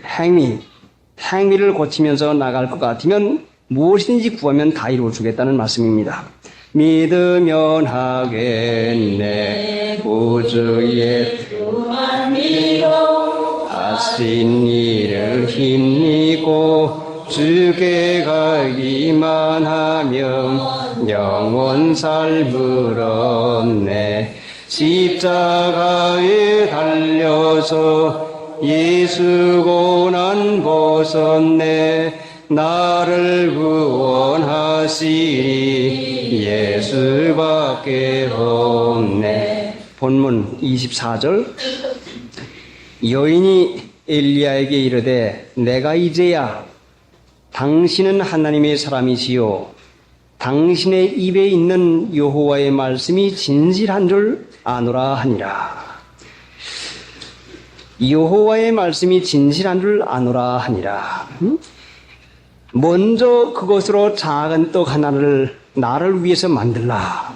행위를 고치면서 나갈 것 같으면 무엇이든지 구하면 다 이루어주겠다는 말씀입니다. 믿으면 하겠네 우주의 주만 믿어 하신 일을 힘입고 주께 가기만 하면 영원 삶을 얻네. 십자가에 달려서 예수 고난 벗었네. 나를 구원하시리 예수밖에 없네. 본문 24절 여인이 엘리야에게 이르되 내가 이제야 당신은 하나님의 사람이시요 당신의 입에 있는 여호와의 말씀이 진실한 줄 아노라 하니라. 여호와의 말씀이 진실한 줄 아노라 하니라. 먼저 그것으로 작은 떡 하나를 나를 위해서 만들라.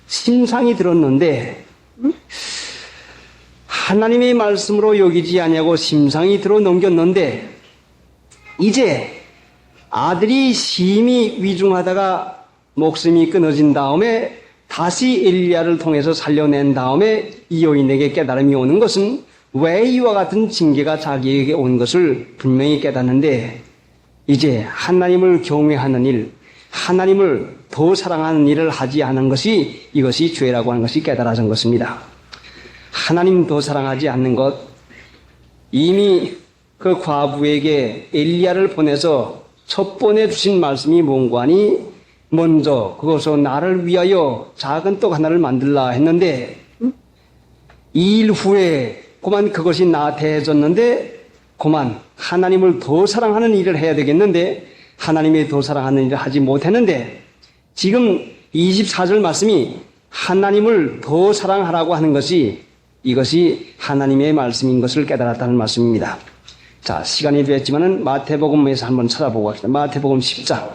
심상이 들었는데 하나님의 말씀으로 여기지 아니하고 심상이 들어 넘겼는데 이제 아들이 심히 위중하다가 목숨이 끊어진 다음에 다시 엘리야를 통해서 살려낸 다음에 이 여인에게 깨달음이 오는 것은 왜 이와 같은 징계가 자기에게 온 것을 분명히 깨닫는데 이제 하나님을 경외하는 일, 하나님을 더 사랑하는 일을 하지 않은 것이 이것이 죄라고 하는 것이 깨달아진 것입니다. 하나님 더 사랑하지 않는 것, 이미 그 과부에게 엘리야를 보내서 첫 번에 주신 말씀이 뭔가 하니 먼저 그것으로 나를 위하여 작은 떡 하나를 만들라 했는데 2일 후에 그만 그것이 나태해졌는데 그만 하나님을 더 사랑하는 일을 해야 되겠는데 하나님의 더 사랑하는 일을 하지 못했는데 지금 24절 말씀이 하나님을 더 사랑하라고 하는 것이 이것이 하나님의 말씀인 것을 깨달았다는 말씀입니다. 자, 시간이 됐지만은 마태복음에서 한번 찾아보고 합시다. 마태복음 10장.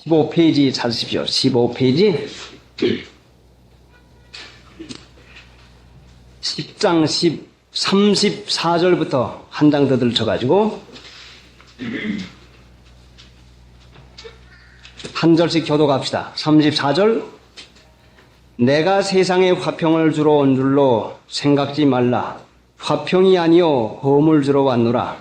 15페이지 찾으십시오. 15페이지. 10장 34절부터 한 장 더 들쳐가지고 한 절씩 교독합시다. 34절. 내가 세상에 화평을 주러 온 줄로 생각지 말라. 화평이 아니요 허물 주러 왔노라.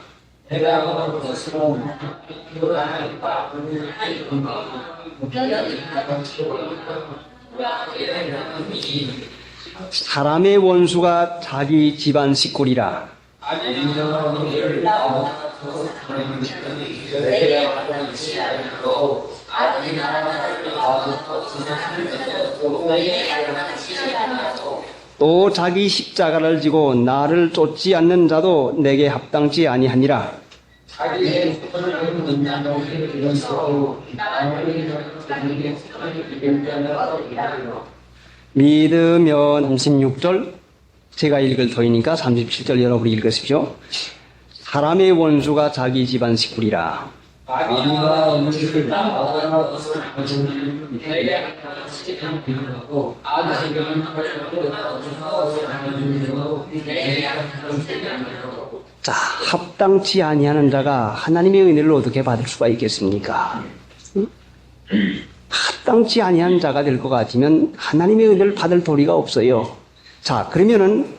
사람의 원수가 자기 집안 식구리라. 또 자기 십자가를 지고 나를 쫓지 않는 자도 내게 합당치 아니하니라. 믿으면 36절 제가 읽을 터이니까 37절 여러분이 읽으십시오. 사람의 원수가 자기 집안 식구리라. 자, 합당치 아니하는 자가 하나님의 은혜를 어떻게 받을 수가 있겠습니까? 합당치 아니한 자가 될 것 같으면 하나님의 은혜를 받을 도리가 없어요. 자, 그러면은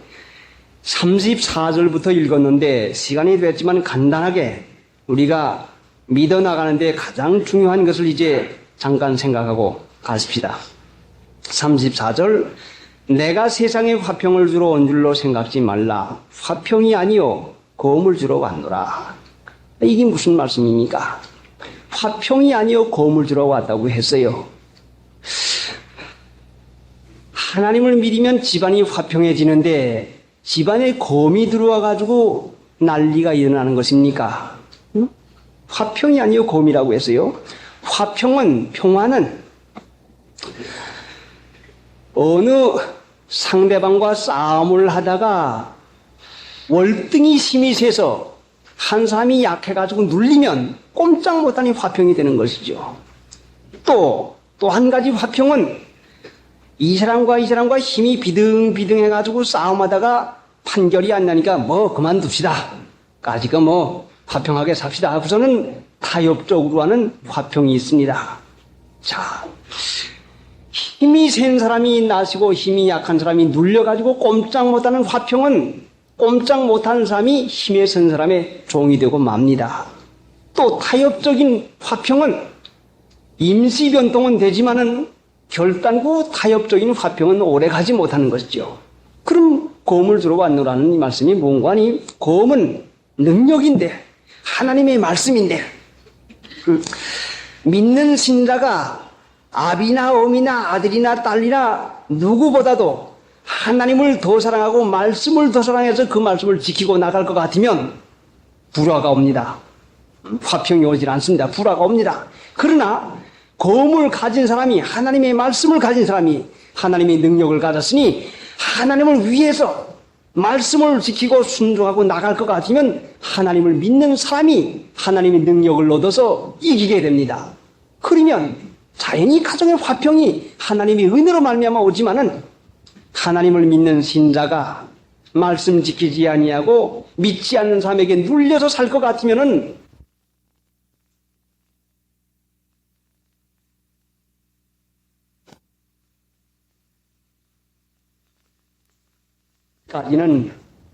34절부터 읽었는데 시간이 됐지만 간단하게 우리가 믿어나가는데 가장 중요한 것을 이제 잠깐 생각하고 가십시다. 34절 내가 세상에 화평을 주러 온 줄로 생각지 말라. 화평이 아니요 검을 주러 왔노라. 이게 무슨 말씀입니까? 화평이 아니요 검을 주러 왔다고 했어요. 하나님을 믿으면 집안이 화평해지는데 집안에 검이 들어와 가지고 난리가 일어나는 것입니까? 응? 화평이 아니요 검이라고 했어요. 화평은, 평화는 어느 상대방과 싸움을 하다가 월등히 힘이 세서 한 사람이 약해가지고 눌리면 꼼짝 못하니 화평이 되는 것이죠. 또 한 가지 화평은 이 사람과 힘이 비등비등해가지고 싸움하다가 판결이 안 나니까 그만둡시다. 까지가 화평하게 삽시다 하고서는 타협적으로 하는 화평이 있습니다. 자, 힘이 센 사람이 나시고 힘이 약한 사람이 눌려가지고 꼼짝 못하는 화평은 꼼짝 못하는 사람이 힘에 센 사람의 종이 되고 맙니다. 또 타협적인 화평은 임시 변동은 되지만은 결단코 타협적인 화평은 오래 가지 못하는 것이죠. 그럼 검을 주러 왔노라는 이 말씀이 뭔가 하니 검은 능력인데 하나님의 말씀인데 믿는 신자가 아비나 어미나 아들이나 딸이나 누구보다도 하나님을 더 사랑하고 말씀을 더 사랑해서 그 말씀을 지키고 나갈 것 같으면 불화가 옵니다. 화평이 오질 않습니다. 불화가 옵니다. 그러나 검을 가진 사람이, 하나님의 말씀을 가진 사람이 하나님의 능력을 가졌으니 하나님을 위해서 말씀을 지키고 순종하고 나갈 것 같으면 하나님을 믿는 사람이 하나님의 능력을 얻어서 이기게 됩니다. 그러면 자연히 가정의 화평이 하나님의 은혜로 말미암아 오지만은 하나님을 믿는 신자가 말씀 지키지 아니하고 믿지 않는 사람에게 눌려서 살 것 같으면은 까지는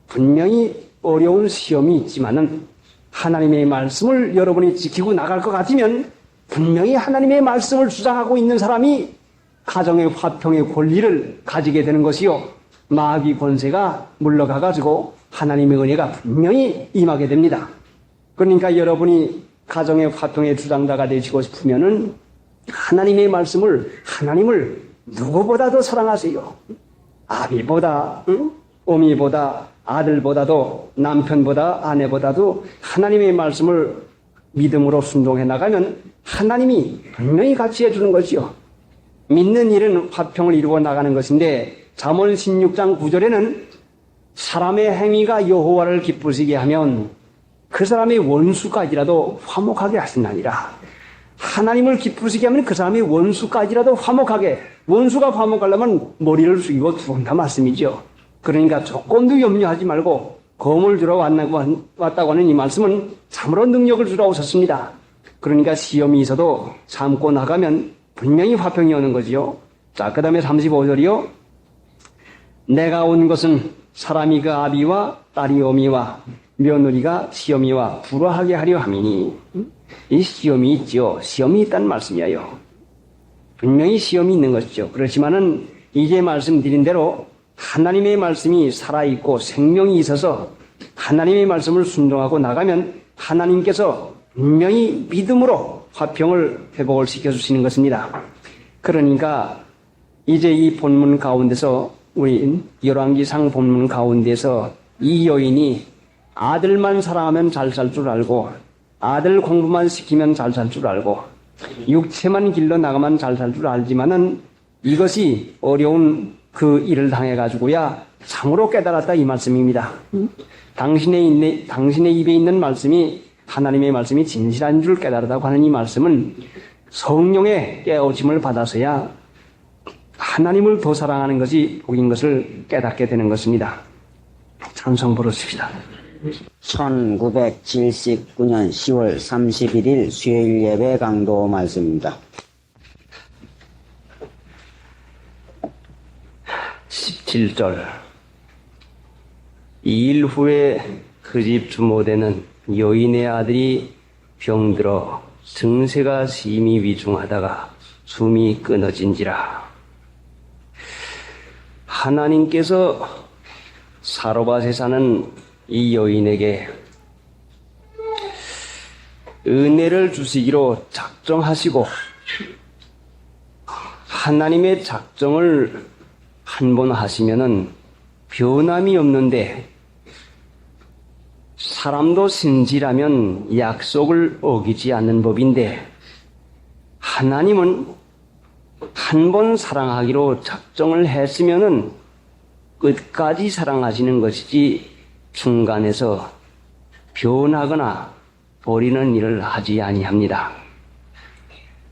분명히 어려운 시험이 있지만은 하나님의 말씀을 여러분이 지키고 나갈 것 같으면 분명히 하나님의 말씀을 주장하고 있는 사람이 가정의 화평의 권리를 가지게 되는 것이요. 마귀 권세가 물러가가지고 하나님의 은혜가 분명히 임하게 됩니다. 그러니까 여러분이 가정의 화평의 주장자가 되시고 싶으면은 하나님의 말씀을, 하나님을 누구보다도 사랑하세요. 아비보다, 어미보다, 아들보다도, 남편보다, 아내보다도 하나님의 말씀을 믿음으로 순종해 나가면 하나님이 분명히 같이 해주는 것이요. 믿는 일은 화평을 이루어 나가는 것인데 잠언 16장 9절에는 사람의 행위가 여호와를 기쁘시게 하면 그 사람의 원수까지라도 화목하게 하신다니라. 하나님을 기쁘시게 하면 그 사람의 원수까지라도 화목하게, 원수가 화목하려면 머리를 숙이고 들어온다 말씀이죠. 그러니까 조금도 염려하지 말고 검을 주러 왔다고 하는 이 말씀은 참으로 능력을 주러 오셨습니다. 그러니까 시험이 있어도 참고 나가면 분명히 화평이 오는 거지요. 자, 그 다음에 35절이요. 내가 온 것은 사람이 그 아비와 딸이 어미와 며느리가 시험이와 불화하게 하려 함이니. 이 시험이 있죠. 시험이 있다는 말씀이에요. 분명히 시험이 있는 것이죠. 그렇지만은 이제 말씀드린 대로 하나님의 말씀이 살아있고 생명이 있어서 하나님의 말씀을 순종하고 나가면 하나님께서 분명히 믿음으로 화평을 회복을 시켜주시는 것입니다. 그러니까 이제 이 본문 가운데서 우리 열왕기상 본문 가운데서 이 여인이 아들만 사랑하면 잘 살 줄 알고 아들 공부만 시키면 잘 살 줄 알고 육체만 길러 나가면 잘 살 줄 알지만은 이것이 어려운 그 일을 당해가지고야 참으로 깨달았다 이 말씀입니다. 당신의 입에 있는 말씀이 하나님의 말씀이 진실한 줄 깨달았다고 하는 이 말씀은 성령의 깨우침을 받아서야 하나님을 더 사랑하는 것이 복인 것을 깨닫게 되는 것입니다. 찬송 부르십시다. 1979년 10월 31일 수요일 예배 강도 말씀입니다. 17절 2일 후에 그 집 주모되는 여인의 아들이 병들어 증세가 심히 위중하다가 숨이 끊어진지라. 하나님께서 사로밭에 사는 이 여인에게 은혜를 주시기로 작정하시고 하나님의 작정을 한 번 하시면은 변함이 없는데 사람도 신실하면 약속을 어기지 않는 법인데 하나님은 한 번 사랑하기로 작정을 했으면은 끝까지 사랑하시는 것이지 중간에서 변하거나 버리는 일을 하지 아니합니다.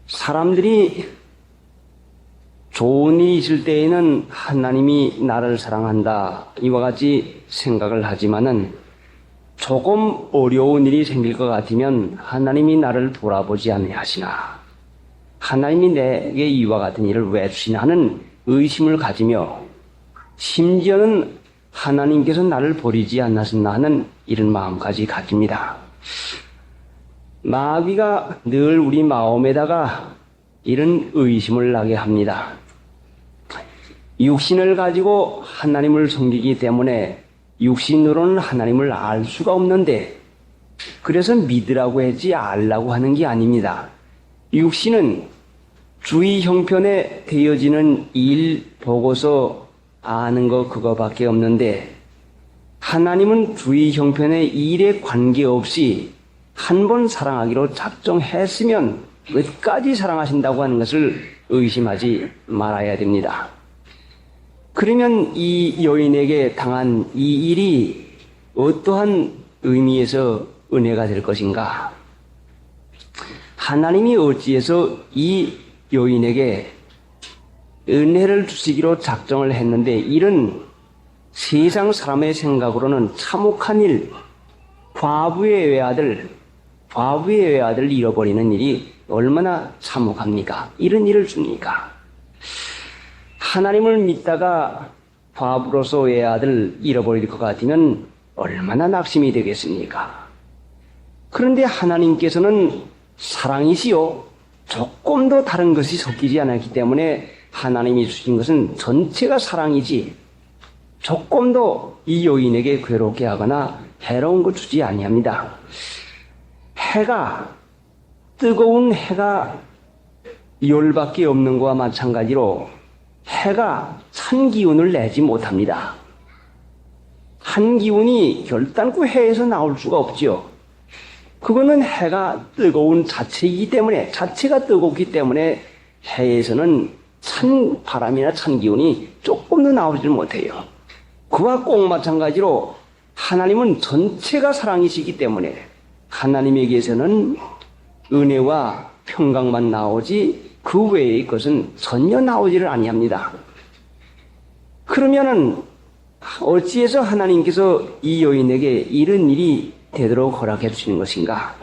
사람들이 좋은 일이 있을 때에는 하나님이 나를 사랑한다 이와 같이 생각을 하지만은 조금 어려운 일이 생길 것 같으면 하나님이 나를 돌아보지 아니하시나 하나님이 내게 이와 같은 일을 왜 주시나 하는 의심을 가지며 심지어는 하나님께서 나를 버리지 않으셨나 하는 이런 마음까지 가집니다. 마귀가 늘 우리 마음에다가 이런 의심을 나게 합니다. 육신을 가지고 하나님을 섬기기 때문에 육신으로는 하나님을 알 수가 없는데 그래서 믿으라고 했지 알라고 하는 게 아닙니다. 육신은 주의 형편에 되어지는 일 보고서 아는 거 그거밖에 없는데 하나님은 주의 형편의 일에 관계없이 한 번 사랑하기로 작정했으면 끝까지 사랑하신다고 하는 것을 의심하지 말아야 됩니다. 그러면 이 여인에게 당한 이 일이 어떠한 의미에서 은혜가 될 것인가? 하나님이 어찌해서 이 여인에게 은혜를 주시기로 작정을 했는데 이런 세상 사람의 생각으로는 참혹한 일, 과부의 외아들 잃어버리는 일이 얼마나 참혹합니까? 이런 일을 줍니까? 하나님을 믿다가 과부로서 외아들 잃어버릴 것 같으면 얼마나 낙심이 되겠습니까? 그런데 하나님께서는 사랑이시요 조금도 다른 것이 섞이지 않았기 때문에 하나님이 주신 것은 전체가 사랑이지 조금도 이 여인에게 괴롭게 하거나 해로운 것 주지 아니합니다. 뜨거운 해가 열밖에 없는 것과 마찬가지로 해가 찬 기운을 내지 못합니다. 한 기운이 결단코 해에서 나올 수가 없죠. 그거는 해가 뜨거운 자체이기 때문에, 자체가 뜨겁기 때문에 해에서는 찬 바람이나 찬 기운이 조금도 나오질 못해요. 그와 꼭 마찬가지로 하나님은 전체가 사랑이시기 때문에 하나님에게서는 은혜와 평강만 나오지 그 외의 것은 전혀 나오지를 아니합니다. 그러면은 어찌해서 하나님께서 이 여인에게 이런 일이 되도록 허락해 주시는 것인가?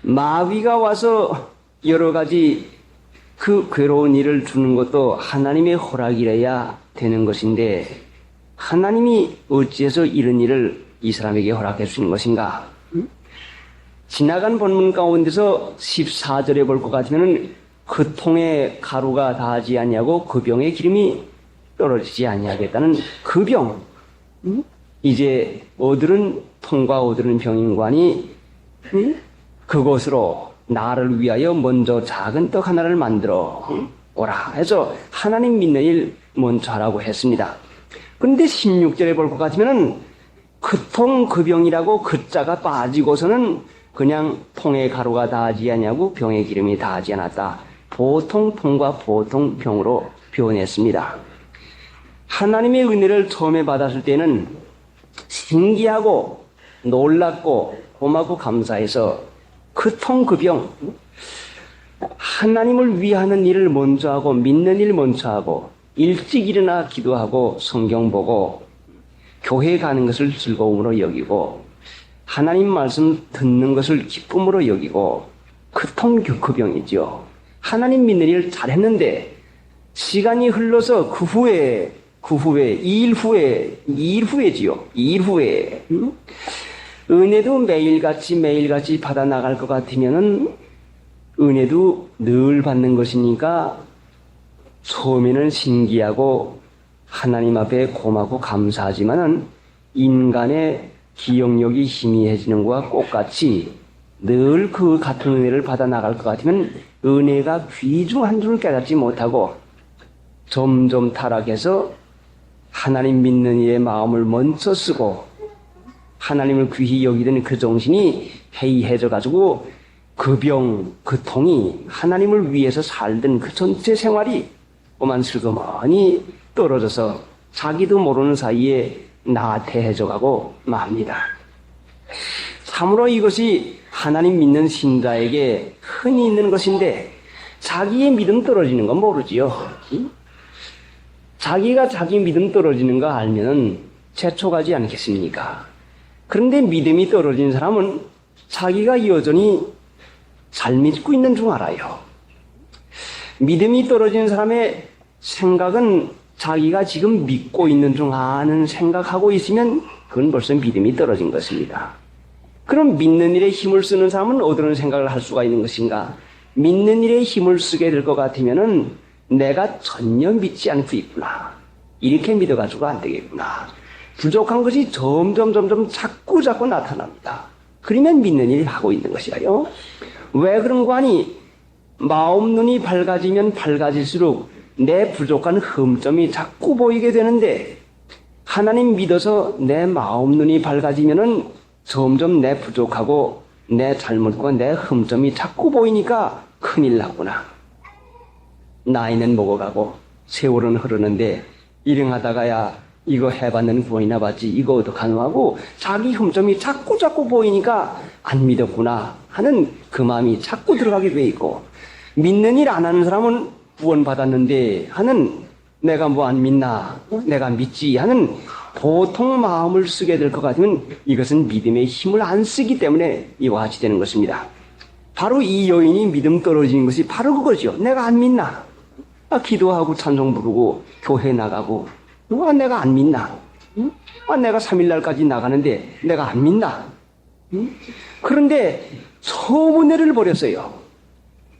마귀가 와서 여러 가지 그 괴로운 일을 주는 것도 하나님의 허락이라야 되는 것인데 하나님이 어찌해서 이런 일을 이 사람에게 허락해 주시는 것인가? 지나간 본문 가운데서 14절에 볼 것 같으면 그 통에 가루가 닿지 아니하고 그 병에 기름이 떨어지지 아니하겠다는 그 병. 이제 어들은 통과 어들은 병인관이 그곳으로 나를 위하여 먼저 작은 떡 하나를 만들어 오라 해서 하나님 믿는 일 먼저 하라고 했습니다. 그런데 16절에 볼 것 같으면 그 통 그 병이라고 그 자가 빠지고서는 그냥 통에 가루가 닿지 아니하고 병에 기름이 닿지 않았다. 보통 통과 보통 병으로 표현했습니다. 하나님의 은혜를 처음에 받았을 때는 신기하고 놀랍고 고맙고 감사해서 그 통 그 병, 하나님을 위하는 일을 먼저 하고 믿는 일 먼저 하고 일찍 일어나 기도하고 성경 보고 교회 가는 것을 즐거움으로 여기고 하나님 말씀 듣는 것을 기쁨으로 여기고 그 통 그 병이죠. 하나님 믿는 일을 잘했는데 시간이 흘러서 그 후에 2일 후에지요. 2일 후에 은혜도 매일같이 받아 나갈 것 같으면은 은혜도 늘 받는 것이니까 처음에는 신기하고 하나님 앞에 고맙고 감사하지만은 인간의 기억력이 희미해지는 것과 똑같이 늘 그 같은 은혜를 받아 나갈 것 같으면 은혜가 귀중한 줄 깨닫지 못하고 점점 타락해서 하나님 믿는 이의 마음을 먼저 쓰고 하나님을 귀히 여기던 그 정신이 해이해져 가지고 그 병, 그 통이 하나님을 위해서 살던 그 전체 생활이 오만 슬그머니 떨어져서 자기도 모르는 사이에 나태해져 가고 맙니다. 참으로 이것이 하나님 믿는 신자에게 흔히 있는 것인데 자기의 믿음 떨어지는 건 모르지요. 자기가 자기 믿음 떨어지는 거 알면 재촉하지 않겠습니까? 그런데 믿음이 떨어진 사람은 자기가 여전히 잘 믿고 있는 줄 알아요. 믿음이 떨어진 사람의 생각은 자기가 지금 믿고 있는 중 아는 생각하고 있으면 그건 벌써 믿음이 떨어진 것입니다. 그럼 믿는 일에 힘을 쓰는 사람은 어떤 생각을 할 수가 있는 것인가? 믿는 일에 힘을 쓰게 될 것 같으면은 내가 전혀 믿지 않고 있구나. 이렇게 믿어가지고 안 되겠구나. 부족한 것이 점점 자꾸 나타납니다. 그러면 믿는 일을 하고 있는 것이에요. 왜 그런 거 아니? 마음 눈이 밝아지면 밝아질수록 내 부족한 흠점이 자꾸 보이게 되는데 하나님 믿어서 내 마음 눈이 밝아지면은 점점 내 부족하고 내 잘못과 내 흠점이 자꾸 보이니까 큰일 났구나. 나이는 먹어가고 세월은 흐르는데 일행하다가야 이거 해봤는 구원이나 받지 이거 어떡하노 하고 자기 흠점이 자꾸 보이니까 안 믿었구나 하는 그 마음이 자꾸 들어가게 돼 있고 믿는 일 안 하는 사람은 구원 받았는데 하는 내가 뭐 안 믿나 내가 믿지 하는 보통 마음을 쓰게 될 것 같으면 이것은 믿음의 힘을 안 쓰기 때문에 이와 같이 되는 것입니다. 바로 이 여인이 믿음 떨어지는 것이 바로 그거죠. 내가 안 믿나? 기도하고 찬송 부르고 교회 나가고 내가 안 믿나? 내가 3일날까지 나가는데 내가 안 믿나? 그런데 소문회를 버렸어요.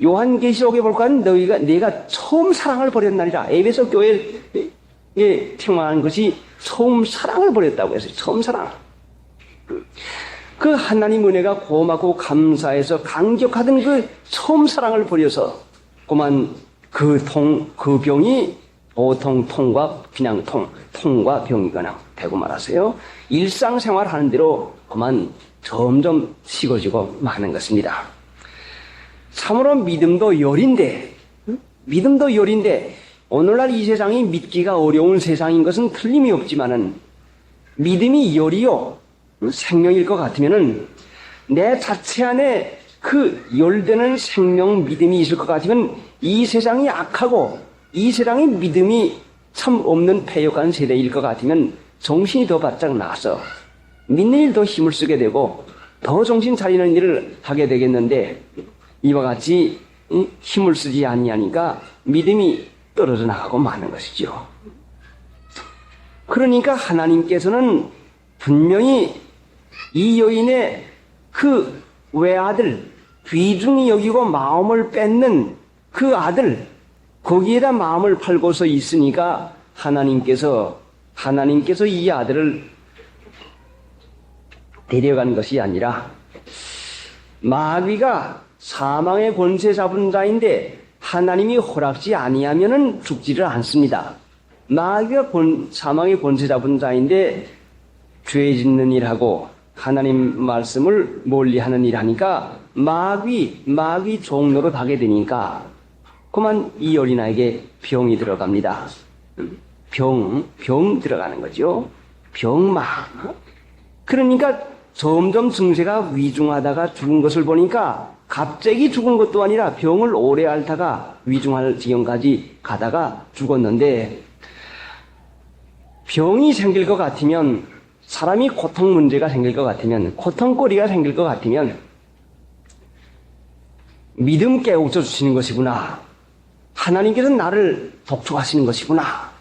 요한계시록에 볼까 내가 처음 사랑을 버렸나니라. 에베소 교회에 태어난 것이 처음 사랑을 버렸다고 했어요. 처음 사랑. 그 하나님 은혜가 고맙고 감사해서 감격하던 그 처음 사랑을 버려서 그만 그 병이 보통 통과 그냥 통과 병이거나 되고 말았어요. 일상생활 하는 대로 그만 점점 식어지고 마는 것입니다. 참으로 믿음도 열인데 오늘날 이 세상이 믿기가 어려운 세상인 것은 틀림이 없지만은 믿음이 열이요 생명일 것 같으면은 내 자체 안에 그 열되는 생명 믿음이 있을 것 같으면 이 세상이 악하고 이 세상에 믿음이 참 없는 패역한 세대일 것 같으면 정신이 더 바짝 나서 믿는 일 더 힘을 쓰게 되고 더 정신 차리는 일을 하게 되겠는데 이와 같이 힘을 쓰지 아니하니까 믿음이 떨어져 나가고 마는 것이죠. 그러니까 하나님께서는 분명히 이 여인의 그 외아들 귀중히 여기고 마음을 뺏는 그 아들 거기에다 마음을 팔고서 있으니까 하나님께서 이 아들을 데려간 것이 아니라 마귀가 사망의 권세 잡은 자인데 하나님이 허락지 아니하면은 죽지를 않습니다. 마귀가 사망의 권세 잡은 자인데 죄 짓는 일하고 하나님 말씀을 멀리하는 일하니까 마귀 종로로 가게 되니까 그만 이 어린아이에게 병이 들어갑니다. 병 들어가는 거죠. 병마. 그러니까 점점 증세가 위중하다가 죽은 것을 보니까 갑자기 죽은 것도 아니라 병을 오래 앓다가 위중할 지경까지 가다가 죽었는데 병이 생길 것 같으면 사람이 고통 문제가 생길 것 같으면 고통거리가 생길 것 같으면 믿음 깨우쳐 주시는 것이구나. 하나님께서 나를 독촉하시는 것이구나.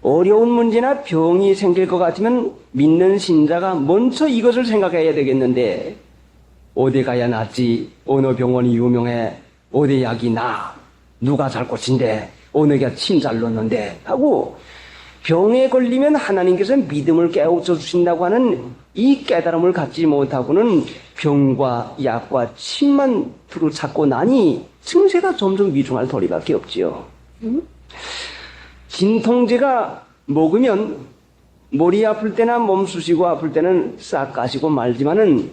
어려운 문제나 병이 생길 것 같으면 믿는 신자가 먼저 이것을 생각해야 되겠는데 어디 가야 낫지? 어느 병원이 유명해? 어디 약이 나? 누가 잘 고친대? 어느 게 침 잘 넣는데? 하고 병에 걸리면 하나님께서 믿음을 깨우쳐 주신다고 하는 이 깨달음을 갖지 못하고는 병과 약과 침만 두루 찾고 나니 증세가 점점 위중할 도리밖에 없지요. 진통제가 먹으면 머리 아플 때나 몸 쑤시고 아플 때는 싹 가시고 말지만은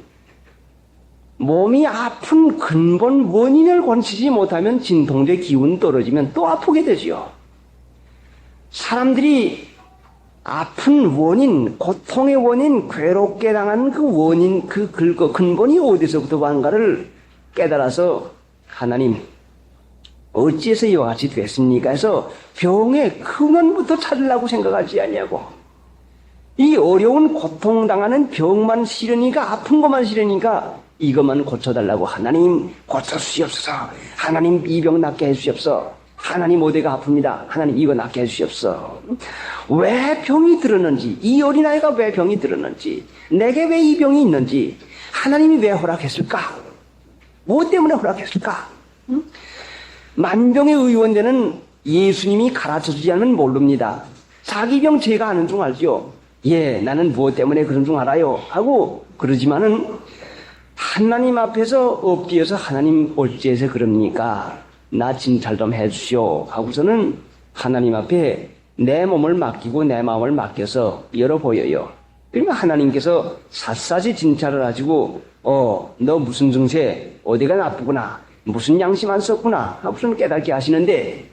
몸이 아픈 근본 원인을 고치지 못하면 진통제 기운 떨어지면 또 아프게 되지요. 사람들이 아픈 원인, 고통의 원인, 괴롭게 당한 그 원인, 그 근본이 어디서부터 왔는가를 깨달아서 하나님 어찌해서 이와 같이 됐습니까? 해서 병의 근원부터 찾으려고 생각하지 않냐고. 이 어려운 고통당하는 병만 싫으니까, 아픈 것만 싫으니까 이것만 고쳐달라고. 하나님 고쳐주시옵소서. 하나님 이 병 낫게 해주시옵소서. 하나님 어디가 아픕니다. 하나님 이거 낫게 해주시옵소서. 왜 병이 들었는지, 이 어린아이가 왜 병이 들었는지, 내게 왜 이 병이 있는지, 하나님이 왜 허락했을까? 뭐 때문에 허락했을까? 만병의 의원되는 예수님이 가르쳐주지 않으면 모릅니다. 자기 병 제가 아는 중 알죠. 예, 나는 무엇 때문에 그런 중 알아요 하고 그러지만은 하나님 앞에서 엎드려서 하나님 어찌해서 그럽니까? 나 진찰 좀 해주시오 하고서는 하나님 앞에 내 몸을 맡기고 내 마음을 맡겨서 열어보여요. 그러면 하나님께서 샅샅이 진찰을 하시고 너 무슨 증세, 어디가 나쁘구나, 무슨 양심 안 썼구나 하고서는 깨닫게 하시는데,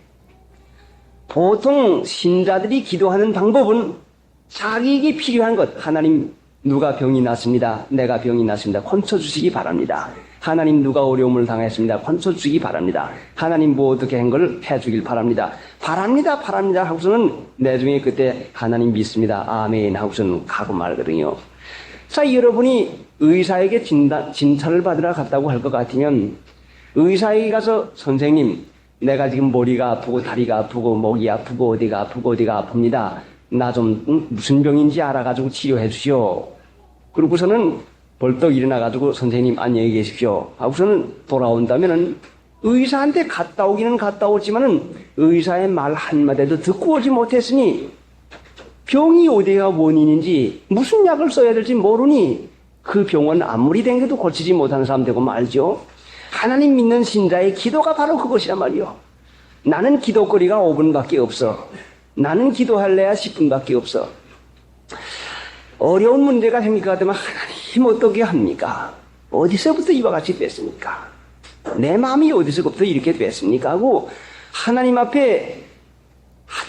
보통 신자들이 기도하는 방법은 자기에게 필요한 것, 하나님 누가 병이 났습니다. 내가 병이 났습니다. 건쳐주시기 바랍니다. 하나님 누가 어려움을 당했습니다. 건쳐주시기 바랍니다. 하나님 뭐 어떻게 한 걸 해주길 바랍니다. 바랍니다. 바랍니다. 하고서는 내중에 그때 하나님 믿습니다. 아멘 하고서는 가고 말거든요. 자, 여러분이 의사에게 진찰을 받으러 갔다고 할 것 같으면 의사에게 가서 선생님 내가 지금 머리가 아프고 다리가 아프고 목이 아프고 어디가 아프고 어디가 아픕니다. 나 좀 무슨 병인지 알아가지고 치료해 주시오. 그러고서는 벌떡 일어나가지고 선생님 안녕히 계십시오 하고서는 돌아온다면은 의사한테 갔다 오기는 갔다 오지만은 의사의 말 한마디도 듣고 오지 못했으니 병이 어디가 원인인지 무슨 약을 써야 될지 모르니 그 병은 아무리 댕겨도 고치지 못하는 사람 되고 말죠. 하나님 믿는 신자의 기도가 바로 그것이란 말이요. 나는 기도거리가 5분밖에 없어. 나는 기도할래야 10분밖에 없어. 어려운 문제가 생기게 되면 하나님 어떻게 합니까? 어디서부터 이와 같이 됐습니까? 내 마음이 어디서부터 이렇게 됐습니까? 하고 하나님 앞에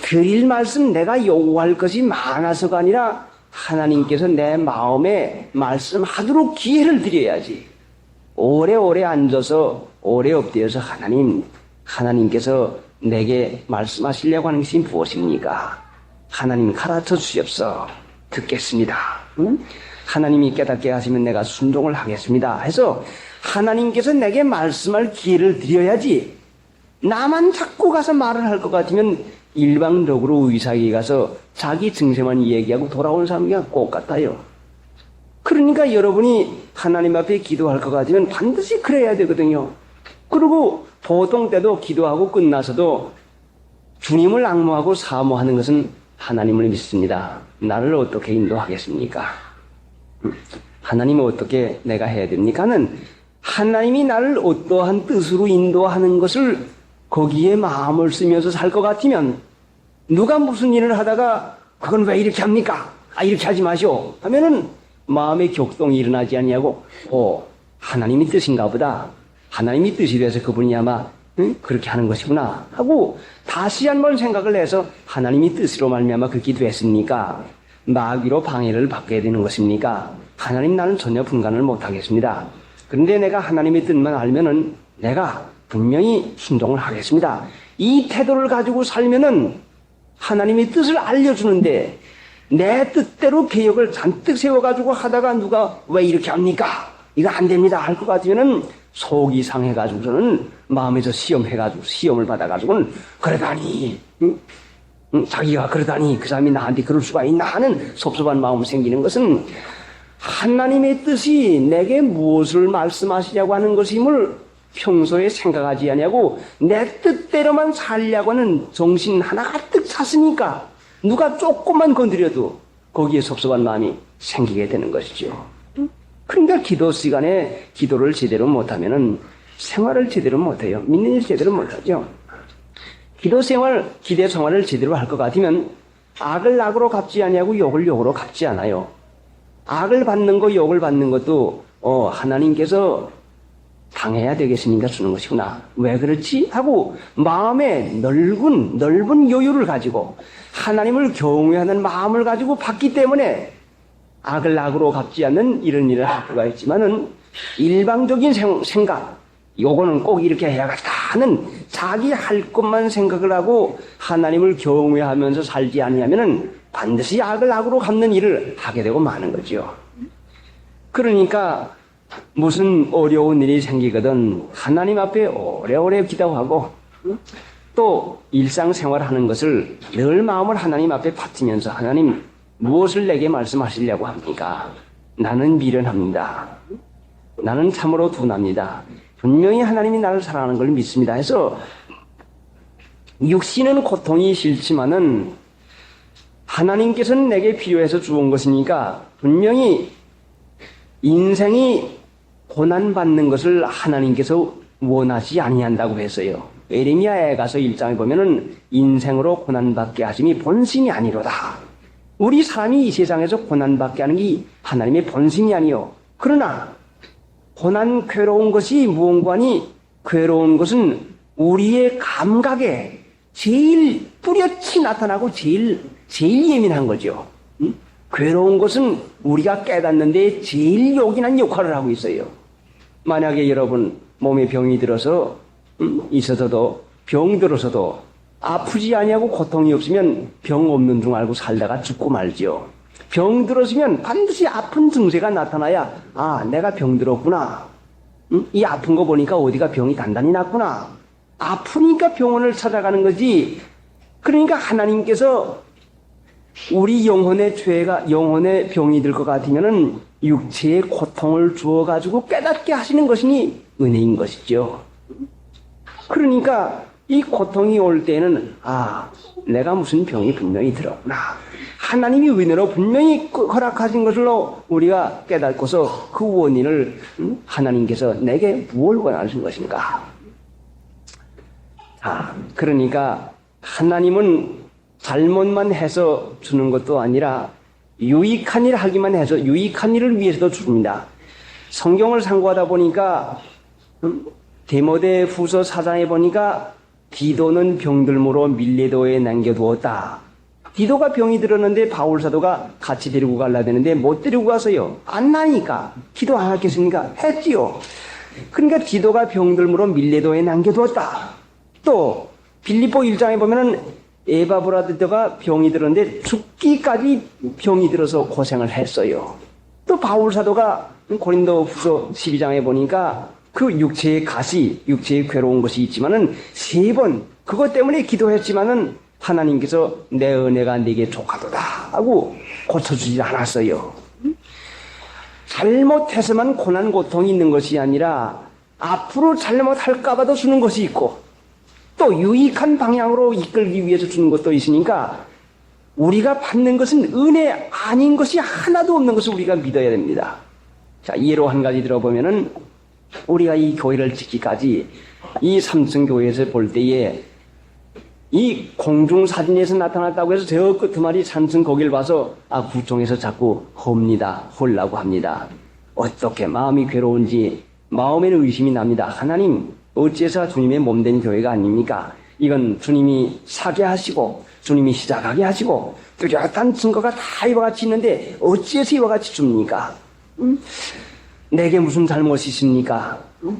드릴 말씀, 내가 요구할 것이 많아서가 아니라 하나님께서 내 마음에 말씀하도록 기회를 드려야지. 오래오래 앉아서 오래 엎드려서 하나님께서 내게 말씀하시려고 하는 것이 무엇입니까? 하나님 가르쳐 주시옵소서. 듣겠습니다. 하나님이 깨닫게 하시면 내가 순종을 하겠습니다 해서 하나님께서 내게 말씀할 기회를 드려야지. 나만 자꾸 가서 말을 할 것 같으면 일방적으로 의사에게 가서 자기 증세만 얘기하고 돌아오는 사람이 꼭 같아요. 그러니까 여러분이 하나님 앞에 기도할 것 같으면 반드시 그래야 되거든요. 그리고 보통 때도 기도하고 끝나서도 주님을 앙모하고 사모하는 것은 하나님을 믿습니다. 나를 어떻게 인도하겠습니까? 하나님은 어떻게 내가 해야 됩니까는 하나님이 나를 어떠한 뜻으로 인도하는 것을 거기에 마음을 쓰면서 살 것 같으면 누가 무슨 일을 하다가 그건 왜 이렇게 합니까? 이렇게 하지 마시오 하면은 마음의 격동이 일어나지 않냐고. 하나님이 뜻인가 보다. 하나님이 뜻이 돼서 그분이 아마 그렇게 하는 것이구나 하고 다시 한번 생각을 해서 하나님이 뜻으로 말미암아 그렇게 됐습니까? 마귀로 방해를 받게 되는 것입니까? 하나님 나는 전혀 분간을 못하겠습니다. 그런데 내가 하나님의 뜻만 알면은 내가 분명히 순종을 하겠습니다. 이 태도를 가지고 살면은 하나님의 뜻을 알려주는데 내 뜻대로 개혁을 잔뜩 세워가지고 하다가 누가 왜 이렇게 합니까? 이거 안 됩니다 할 것 같으면은 속이 상해가지고서는 마음에서 시험을 받아가지고는 그러다니 자기가 그러다니 그 사람이 나한테 그럴 수가 있나 하는 섭섭한 마음이 생기는 것은 하나님의 뜻이 내게 무엇을 말씀하시려고 하는 것임을 평소에 생각하지 않냐고 내 뜻대로만 살려고 하는 정신 하나 가득 찼으니까 누가 조금만 건드려도 거기에 섭섭한 마음이 생기게 되는 것이죠. 그러니까 기도 시간에 기도를 제대로 못하면은 생활을 제대로 못해요. 믿는 일 제대로 못하죠. 기도 생활을 제대로 할 것 같으면 악을 악으로 갚지 아니하고 욕을 욕으로 갚지 않아요. 악을 받는 거, 욕을 받는 것도 하나님께서 당해야 되겠으니까 주는 것이구나. 왜 그렇지? 하고 마음에 넓은 여유를 가지고 하나님을 경외하는 마음을 가지고 받기 때문에 악을 악으로 갚지 않는 이런 일을 할 수가 있지만은 일방적인 생각, 요거는 꼭 이렇게 해야겠다 하는 자기 할 것만 생각을 하고 하나님을 경외하면서 살지 않으면은 반드시 악을 악으로 갚는 일을 하게 되고 마는 거죠. 그러니까 무슨 어려운 일이 생기거든 하나님 앞에 오래오래 기도하고 또 일상생활 하는 것을 늘 마음을 하나님 앞에 바치면서 하나님 무엇을 내게 말씀하시려고 합니까? 나는 미련합니다. 나는 참으로 둔합니다. 분명히 하나님이 나를 사랑하는 걸 믿습니다 해서 육신은 고통이 싫지만은 하나님께서는 내게 필요해서 주온 것이니까 분명히 인생이 고난받는 것을 하나님께서 원하지 아니한다고 했어요. 에레미야에 가서 1장에 보면은 인생으로 고난받게 하심이 본심이 아니로다. 우리 사람이 이 세상에서 고난받게 하는 게 하나님의 본심이 아니요. 그러나 고난 괴로운 것이 무언가니 괴로운 것은 우리의 감각에 제일 뚜렷이 나타나고 제일 예민한 거죠. 괴로운 것은 우리가 깨닫는데 제일 요긴한 역할을 하고 있어요. 만약에 여러분 몸에 병이 들어서 있어서도 병 들어서도 아프지 아니하고 고통이 없으면 병 없는 줄 알고 살다가 죽고 말죠. 병 들었으면 반드시 아픈 증세가 나타나야 내가 병 들었구나. 이 아픈 거 보니까 어디가 병이 단단히 났구나. 아프니까 병원을 찾아가는 거지. 그러니까 하나님께서 우리 영혼의 병이 들 것 같으면은 육체의 고통을 주어가지고 깨닫게 하시는 것이니 은혜인 것이죠. 그러니까 이 고통이 올 때는 내가 무슨 병이 분명히 들었구나. 하나님이 은혜로 분명히 허락하신 것으로 우리가 깨닫고서 그 원인을 하나님께서 내게 무엇을 원하신 것인가. 그러니까 하나님은 잘못만 해서 주는 것도 아니라 유익한 일 하기만 해서 유익한 일을 위해서도 줍니다. 성경을 상고하다 보니까 디모데 후서 4장에 보니까 디도는 병들므로 밀레도에 남겨두었다. 디도가 병이 들었는데 바울 사도가 같이 데리고 가려 되는데 못 데리고 가서요. 안 나니까 기도 안 하겠습니까? 했지요. 그러니까 디도가 병들므로 밀레도에 남겨두었다. 또 빌립보 1장에 보면은 에바브라드가 병이 들었는데 죽기까지 병이 들어서 고생을 했어요. 또 바울 사도가 고린도 후서 12장에 보니까 그 육체의 가시, 육체의 괴로운 것이 있지만은 3번 그것 때문에 기도했지만은 하나님께서 내 은혜가 네게 족하도다 하고 고쳐주지 않았어요. 잘못해서만 고난 고통이 있는 것이 아니라 앞으로 잘못할까봐도 주는 것이 있고 또 유익한 방향으로 이끌기 위해서 주는 것도 있으니까 우리가 받는 것은 은혜 아닌 것이 하나도 없는 것을 우리가 믿어야 됩니다. 자, 예로 한 가지 들어보면은 우리가 이 교회를 짓기까지 이 삼층교회에서 볼 때에 이 공중사진에서 나타났다고 해서 저 끝머리 산층 거길 봐서 구청에서 자꾸 헐라고 합니다. 어떻게 마음이 괴로운지 마음에는 의심이 납니다. 하나님 어째서 주님의 몸된 교회가 아닙니까? 이건 주님이 사게 하시고 주님이 시작하게 하시고 뚜렷한 증거가 다 이와 같이 있는데 어째서 이와 같이 줍니까? 내게 무슨 잘못이 있습니까?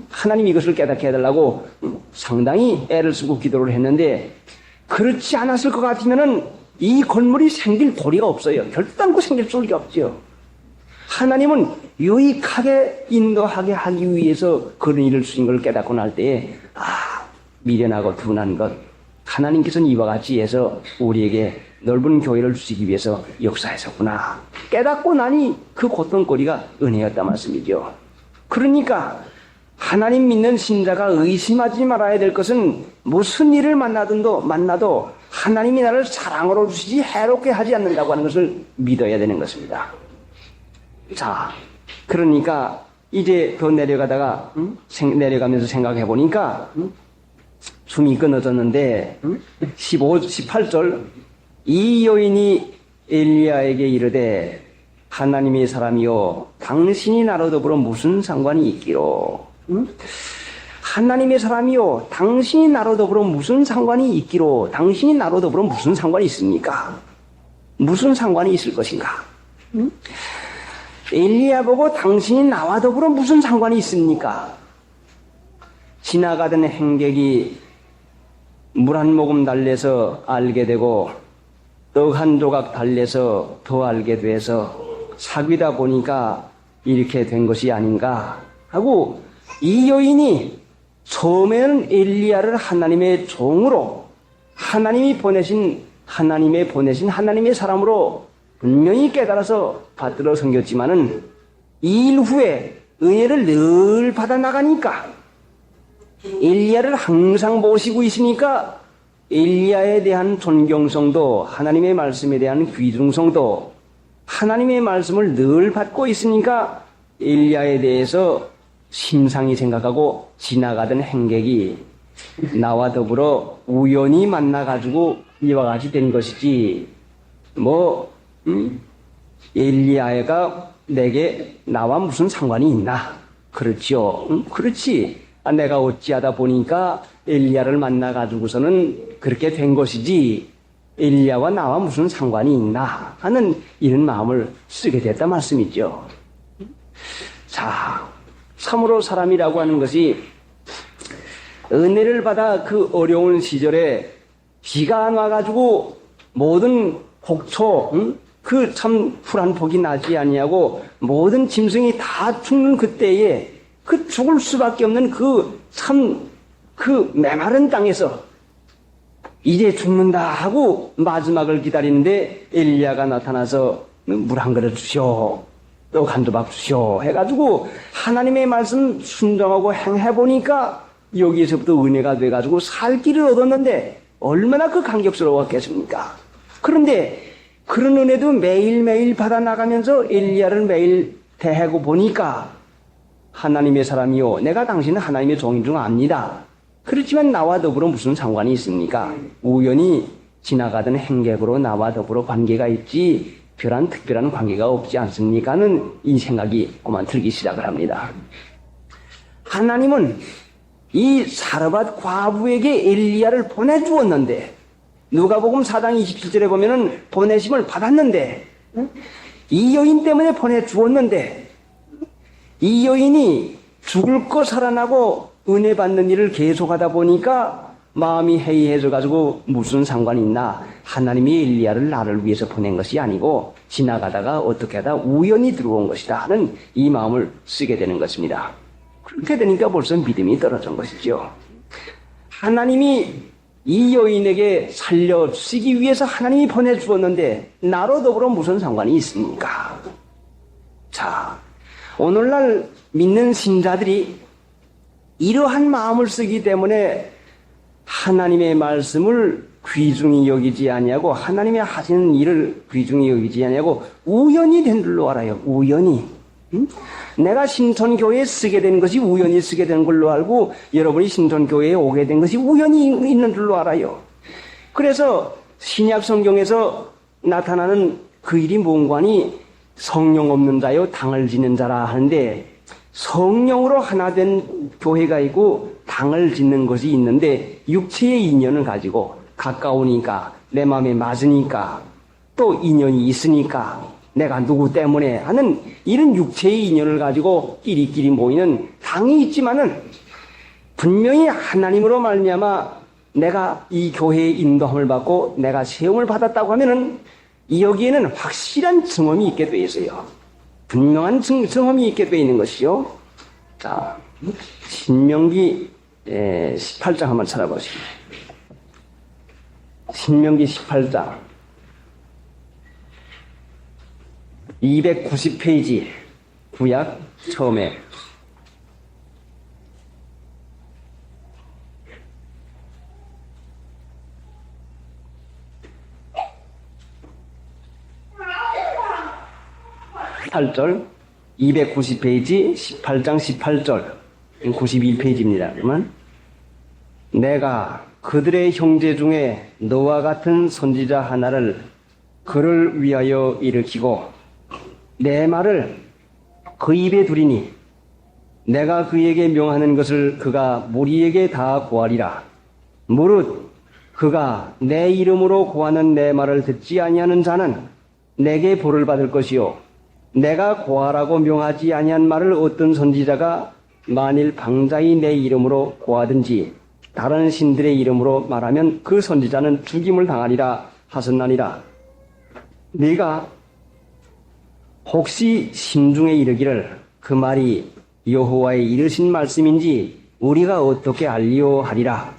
하나님 이것을 깨닫게 해달라고 상당히 애를 쓰고 기도를 했는데 그렇지 않았을 것 같으면은 이 건물이 생길 도리가 없어요. 결단코 생길 수가 없죠. 하나님은 유익하게 인도하게 하기 위해서 그런 일을 주신 걸 깨닫고 날 때에 미련하고 둔한 것 하나님께서는 이와 같이 해서 우리에게 넓은 교회를 주시기 위해서 역사하셨구나. 깨닫고 나니 그 고통거리가 은혜였단 말씀이죠. 그러니까 하나님 믿는 신자가 의심하지 말아야 될 것은 무슨 일을 만나도 하나님이 나를 사랑으로 주시지 해롭게 하지 않는다고 하는 것을 믿어야 되는 것입니다. 자, 그러니까 이제 더 내려가다가 내려가면서 생각해 보니까 숨이 끊어졌는데 18절 이 여인이 엘리야에게 이르되 하나님의 사람이요 당신이 나로 더불어 무슨 상관이 있기로 하나님의 사람이요 당신이 나로 더불어 무슨 상관이 있기로 당신이 나로 더불어 무슨 상관이 있습니까? 무슨 상관이 있을 것인가? 엘리야 보고 당신이 나와 더불어 무슨 상관이 있습니까? 지나가던 행객이 물 한 모금 달래서 알게 되고 떡 한 조각 달래서 더 알게 돼서 사귀다 보니까 이렇게 된 것이 아닌가 하고 이 여인이 처음에는 엘리야를 하나님의 종으로 하나님이 보내신 하나님의 사람으로 분명히 깨달아서 받들어 섬겼지만은 이 일 후에 은혜를 늘 받아 나가니까 엘리야를 항상 모시고 있으니까 엘리야에 대한 존경성도 하나님의 말씀에 대한 귀중성도 하나님의 말씀을 늘 받고 있으니까 엘리야에 대해서 심상히 생각하고 지나가던 행객이 나와 더불어 우연히 만나가지고 이와 같이 된 것이지 엘리야가 내게 나와 무슨 상관이 있나? 그렇지요. 그렇지. 내가 어찌하다 보니까 엘리야를 만나가지고서는 그렇게 된 것이지 엘리야와 나와 무슨 상관이 있나 하는 이런 마음을 쓰게 됐다 말씀이죠. 자, 참으로 사람이라고 하는 것이 은혜를 받아 그 어려운 시절에 비가 안 와가지고 모든 곡초 그 참 풀한 폭이 나지 아니하고 모든 짐승이 다 죽는 그때에 그 죽을 수밖에 없는 그 메마른 땅에서 이제 죽는다 하고 마지막을 기다리는데 엘리야가 나타나서 물 한 그릇 주시오, 떡 한 조각 주시오 해가지고 하나님의 말씀 순종하고 행해보니까 여기에서부터 은혜가 돼가지고 살 길을 얻었는데 얼마나 그 감격스러웠겠습니까? 그런데 그런 은혜도 매일매일 받아나가면서 엘리야를 매일 대하고 보니까 하나님의 사람이요 내가 당신은 하나님의 종인 줄 압니다. 그렇지만 나와 더불어 무슨 상관이 있습니까? 우연히 지나가던 행객으로 나와 더불어 관계가 있지 별한 특별한 관계가 없지 않습니까는 이 생각이 그만 들기 시작을 합니다. 하나님은 이 사르밧 과부에게 엘리야를 보내주었는데 누가복음 4장 27절에 보면은 보내심을 받았는데 이 여인 때문에 보내주었는데 이 여인이 죽을 거 살아나고 은혜 받는 일을 계속하다 보니까 마음이 해이해져 가지고 무슨 상관이 있나? 하나님이 엘리야를 나를 위해서 보낸 것이 아니고 지나가다가 어떻게 하다 우연히 들어온 것이다 하는 이 마음을 쓰게 되는 것입니다. 그렇게 되니까 벌써 믿음이 떨어진 것이죠. 하나님이 이 여인에게 살려주시기 위해서 하나님이 보내주었는데 나로 더불어 무슨 상관이 있습니까? 자, 오늘날 믿는 신자들이 이러한 마음을 쓰기 때문에 하나님의 말씀을 귀중히 여기지 아니하고 하나님의 하시는 일을 귀중히 여기지 아니하고 우연히 된 줄로 알아요. 우연히. 내가 신촌교회에 쓰게 된 것이 우연히 쓰게 된 걸로 알고 여러분이 신촌교회에 오게 된 것이 우연히 있는 줄로 알아요. 그래서 신약 성경에서 나타나는 그 일이 뭔가니 성령 없는 자요 당을 짓는 자라 하는데 성령으로 하나 된 교회가 있고 당을 짓는 것이 있는데 육체의 인연을 가지고 가까우니까 내 마음에 맞으니까 또 인연이 있으니까 내가 누구 때문에 하는 이런 육체의 인연을 가지고 끼리끼리 모이는 당이 있지만은 분명히 하나님으로 말미암아 내가 이 교회의 인도함을 받고 내가 세움을 받았다고 하면은 여기에는 확실한 증언이 있게 돼 있어요. 분명한 증언이 있게 돼 있는 것이요. 자, 신명기 18장 한번 찾아보시죠. 신명기 18장 290페이지 구약 처음에 18절, 290페이지 18장 18절, 91페이지입니다. 그러면 내가 그들의 형제 중에 너와 같은 선지자 하나를 그를 위하여 일으키고 내 말을 그 입에 두리니 내가 그에게 명하는 것을 그가 무리에게 다 고하리라. 무릇 그가 내 이름으로 고하는 내 말을 듣지 아니하는 자는 내게 벌을 받을 것이요 내가 고하라고 명하지 아니한 말을 어떤 선지자가 만일 방자히 내 이름으로 고하든지 다른 신들의 이름으로 말하면 그 선지자는 죽임을 당하리라 하셨나니라. 네가 혹시 심중에 이르기를 그 말이 여호와의 이르신 말씀인지 우리가 어떻게 알리오 하리라.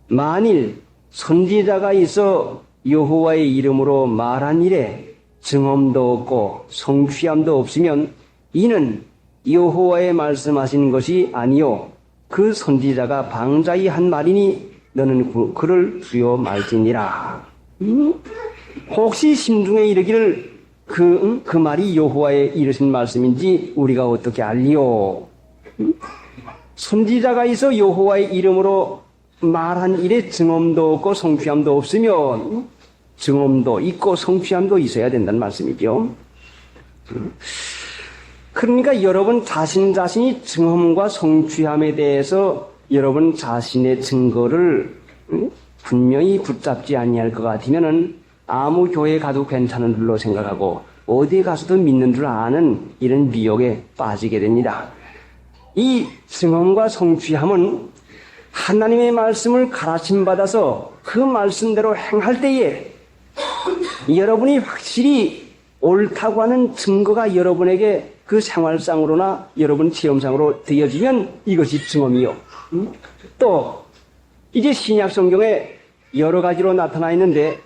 만일 선지자가 있어 여호와의 이름으로 말한 일에 증언도 없고 성취함도 없으면 이는 여호와의 말씀하신 것이 아니요 그 선지자가 방자히 한 말이니 너는 그를 주여 말지니라. 혹시 심중에 이르기를 그 말이 여호와의 이르신 말씀인지 우리가 어떻게 알리오. 선지자가 있어 여호와의 이름으로 말한 일에 증언도 없고 성취함도 없으면 증언도 있고 성취함도 있어야 된다는 말씀이죠. 그러니까 여러분 자신이 증언과 성취함에 대해서 여러분 자신의 증거를 분명히 붙잡지 아니할 것 같으면은 아무 교회 가도 괜찮은 줄로 생각하고 어디에 가서도 믿는 줄 아는 이런 미혹에 빠지게 됩니다. 이 증언과 성취함은 하나님의 말씀을 가르침받아서 그 말씀대로 행할 때에 여러분이 확실히 옳다고 하는 증거가 여러분에게 그 생활상으로나 여러분 체험상으로 되어지면 이것이 증언이요. 또 이제 신약 성경에 여러 가지로 나타나 있는데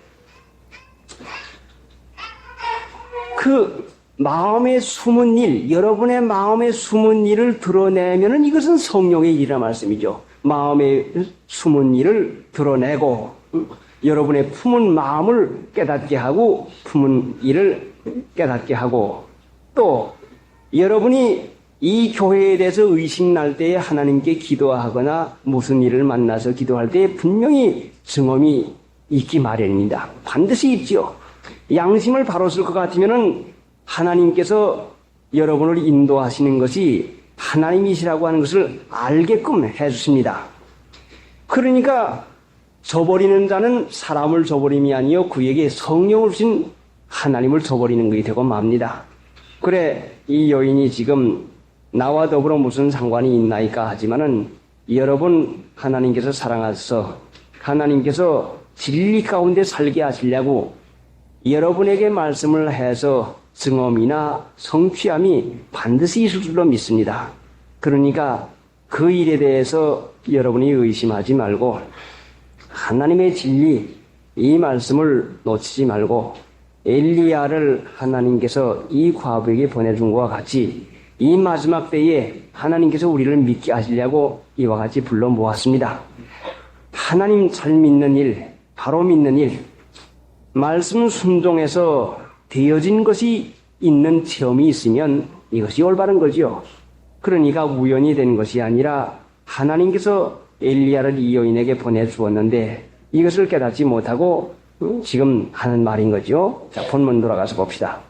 그 마음에 숨은 일, 여러분의 마음에 숨은 일을 드러내면은 이것은 성령의 일이라 말씀이죠. 마음에 숨은 일을 드러내고 여러분의 품은 마음을 깨닫게 하고 품은 일을 깨닫게 하고 또 여러분이 이 교회에 대해서 의식 날 때에 하나님께 기도하거나 무슨 일을 만나서 기도할 때 분명히 증언이 있기 마련입니다. 반드시 있죠. 양심을 바로 쓸 것 같으면은 하나님께서 여러분을 인도하시는 것이 하나님이시라고 하는 것을 알게끔 해주십니다. 그러니까 저버리는 자는 사람을 저버림이 아니요 그에게 성령을 주신 하나님을 저버리는 것이 되고 맙니다. 그래 이 여인이 지금 나와 더불어 무슨 상관이 있나이까 하지만은 여러분 하나님께서 사랑하셔서 하나님께서 진리 가운데 살게 하시려고 여러분에게 말씀을 해서 증언이나 성취함이 반드시 있을 줄로 믿습니다. 그러니까 그 일에 대해서 여러분이 의심하지 말고 하나님의 진리 이 말씀을 놓치지 말고 엘리야를 하나님께서 이 과부에게 보내준 것과 같이 이 마지막 때에 하나님께서 우리를 믿게 하시려고 이와 같이 불러 모았습니다. 하나님 잘 믿는 일, 바로 믿는 일, 말씀 순종해서 되어진 것이 있는 체험이 있으면 이것이 올바른 거지요. 그러니까 우연히 된 것이 아니라 하나님께서 엘리야를 이 여인에게 보내주었는데 이것을 깨닫지 못하고 지금 하는 말인 거죠. 자, 본문 돌아가서 봅시다.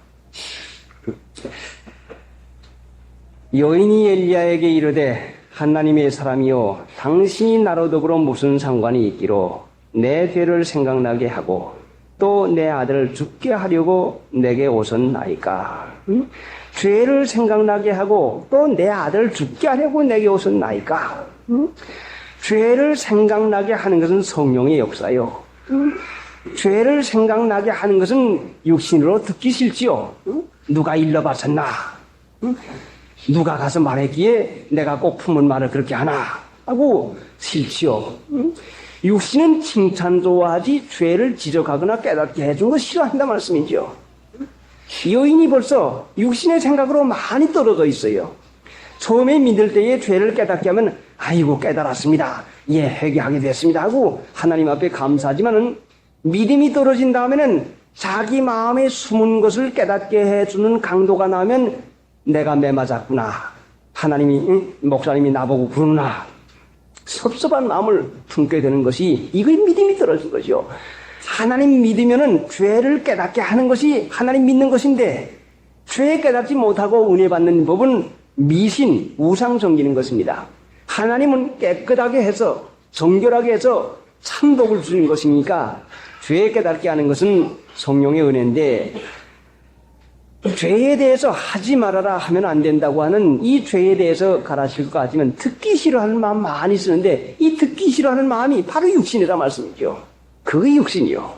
여인이 엘리야에게 이르되 하나님의 사람이여 당신이 나로 더불어 무슨 상관이 있기로 내 죄를 생각나게 하고 또 내 아들을 죽게 하려고 내게 오셨나이까. 죄를 생각나게 하고 또 내 아들을 죽게 하려고 내게 오셨나이까. 죄를 생각나게 하는 것은 성령의 역사요. 죄를 생각나게 하는 것은 육신으로 듣기 싫지요. 누가 일러봤었나? 누가 가서 말했기에 내가 꼭 품은 말을 그렇게 하나? 하고 싫지요. 육신은 칭찬 좋아하지 죄를 지적하거나 깨닫게 해준 거 싫어한다 말씀이죠. 여인이 벌써 육신의 생각으로 많이 떨어져 있어요. 처음에 믿을 때에 죄를 깨닫게 하면 아이고 깨달았습니다. 예, 회개하게 됐습니다 하고 하나님 앞에 감사하지만은 믿음이 떨어진 다음에는 자기 마음에 숨은 것을 깨닫게 해주는 강도가 나면 내가 매맞았구나. 하나님이, 목사님이 나보고 부르나. 섭섭한 마음을 품게 되는 것이 이거의 믿음이 떨어진 것이요. 하나님 믿으면은 죄를 깨닫게 하는 것이 하나님 믿는 것인데 죄 깨닫지 못하고 은혜 받는 법은 미신, 우상 섬기는 것입니다. 하나님은 깨끗하게 해서 정결하게 해서 참복을 주는 것이니까 죄 깨닫게 하는 것은 성령의 은혜인데 죄에 대해서 하지 말아라 하면 안 된다고 하는 이 죄에 대해서 가르칠 것 같으면 듣기 싫어하는 마음 많이 쓰는데 이 듣기 싫어하는 마음이 바로 육신이라 말씀이죠. 그게 육신이요.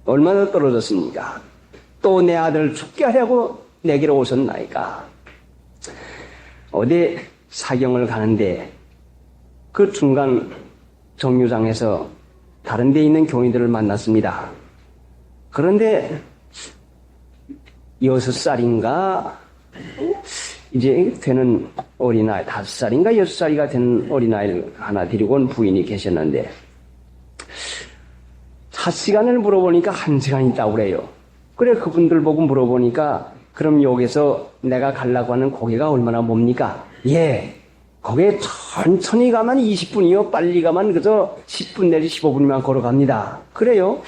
얼마나 떨어졌습니까? 또 내 아들 죽게 하려고 내게로 오셨나이까. 어디 사경을 가는데 그 중간 정류장에서 다른 데 있는 교인들을 만났습니다. 그런데 6살인가 이제 되는 어린아이, 5살인가 6살이가 되는 어린아이를 하나 데리고 온 부인이 계셨는데 4시간을 물어보니까 1시간 있다고 그래요. 그래 그분들 보고 물어보니까 그럼 여기서 내가 가려고 하는 거기가 얼마나 멉니까? 예, 거기에 천천히 가면 20분이요. 빨리 가면 그저 10분 내지 15분만 걸어갑니다. 그래요?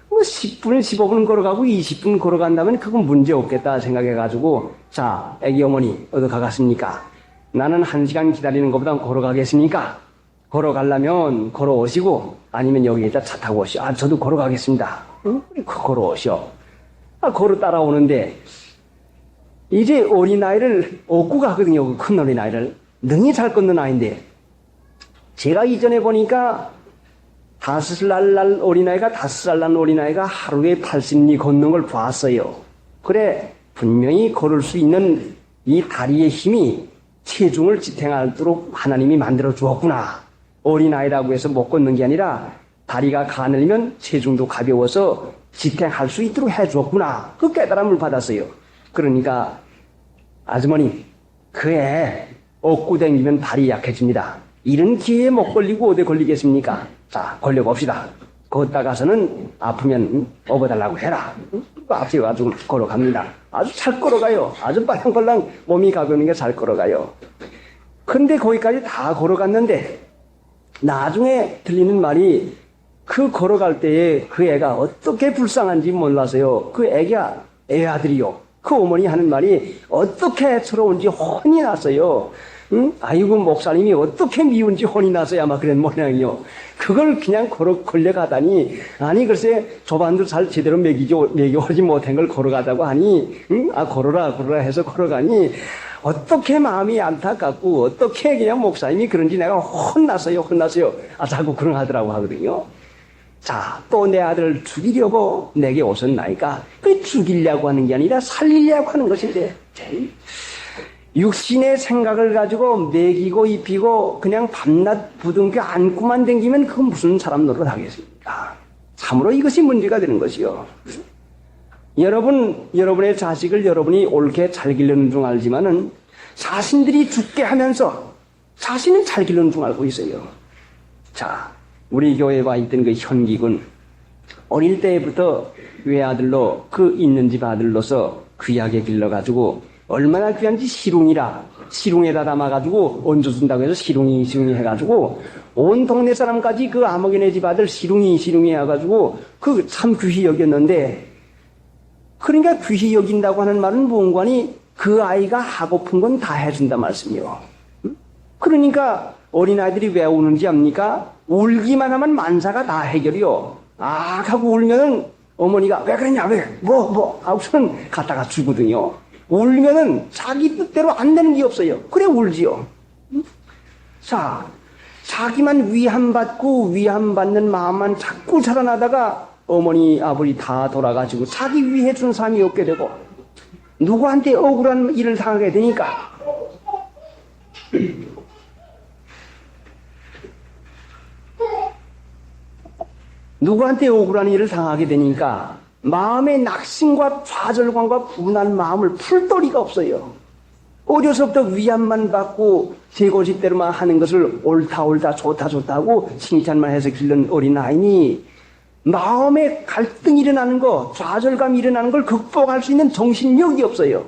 뭐 10분, 15분 걸어가고 20분 걸어간다면 그건 문제 없겠다 생각해가지고 자, 애기 어머니 어디 가겠습니까? 나는 1시간 기다리는 것보다 걸어가겠습니까? 걸어가려면 걸어오시고 아니면 여기에다 차 타고 오시오. 아, 저도 걸어가겠습니다. 응? 걸어오시오. 아, 걸어 따라오는데 이제 어린아이를 업고 가거든요. 큰 어린아이를. 능히 잘 걷는 아이인데 제가 이전에 보니까 5살 날 어린아이가 5살 난 어린아이가 하루에 80리 걷는 걸 봤어요. 그래 분명히 걸을 수 있는 이 다리의 힘이 체중을 지탱하도록 하나님이 만들어 주었구나. 어린아이라고 해서 못 걷는 게 아니라 다리가 가늘면 체중도 가벼워서 지탱할 수 있도록 해 주었구나. 그 깨달음을 받았어요. 그러니까 아주머니 그 애 업고 다니면 다리 약해집니다. 이런 기회에 못 걸리고 어디 걸리겠습니까? 자, 걸려봅시다. 걷다 가서는 아프면 업어달라고 해라. 앞에 가지고 걸어갑니다. 아주 잘 걸어가요. 아주 빨랑빨랑 몸이 가벼운 게 잘 걸어가요. 근데 거기까지 다 걸어갔는데 나중에 들리는 말이 그 걸어갈 때에 그 애가 어떻게 불쌍한지 몰라서요. 그 애가 애 아들이요. 그 어머니 하는 말이 어떻게 애처로운지 혼이 났어요. 응? 아이고 목사님이 어떻게 미운지 혼이 나서야 아마 그런 모양이요. 그걸 그냥 걸려가다니 아니 글쎄 조반도 잘 제대로 먹여오지 못한 걸 걸어가자고 하니 응? 아 걸어라 해서 걸어가니 어떻게 마음이 안타깝고 어떻게 그냥 목사님이 그런지 내가 혼났어요. 아 자꾸 그런 하더라고 하거든요. 자, 또 내 아들을 죽이려고 내게 오셨나이까? 그 죽이려고 하는 게 아니라 살리려고 하는 것인데 육신의 생각을 가지고 먹이고 입히고 그냥 밤낮 부둥켜 안고만 댕기면 그건 무슨 사람 노릇 하겠습니까? 참으로 이것이 문제가 되는 것이요. 여러분의 자식을 여러분이 옳게 잘 기르는 줄 알지만은 자신들이 죽게 하면서 자신은 잘 기르는 줄 알고 있어요. 자, 우리 교회에 와 있던 그 현기군 어릴 때부터 외아들로 그 있는 집 아들로서 귀하게 길러가지고 얼마나 귀한지 시룽에다 담아가지고 얹어준다고 해서 시룽이 해가지고 온 동네 사람까지 그 아먹이네 집 아들 시룽이 해가지고 그 참 귀히 여겼는데 그러니까 귀히 여긴다고 하는 말은 무언가니 그 아이가 하고픈 건 다 해준다 말씀이요. 그러니까 어린아이들이 왜 우는지 압니까? 울기만 하면 만사가 다 해결이요. 아 하고 울면은 어머니가 왜 그러냐 하고서는 갖다가 주거든요. 울면은 자기 뜻대로 안 되는 게 없어요. 그래 울지요. 자, 자기만 위함받고 위함받는 마음만 자꾸 자라나다가 어머니 아버지 다 돌아가시고 자기 위해 준 사람이 없게 되고 누구한테 억울한 일을 당하게 되니까 누구한테 억울한 일을 당하게 되니까 마음의 낙심과 좌절감과 분한 마음을 풀 도리가 없어요. 어려서부터 위안만 받고 제 고집대로만 하는 것을 옳다 좋다 하고 칭찬만 해서 기른 어린아이니 마음에 갈등이 일어나는 거, 좌절감이 일어나는 걸 극복할 수 있는 정신력이 없어요.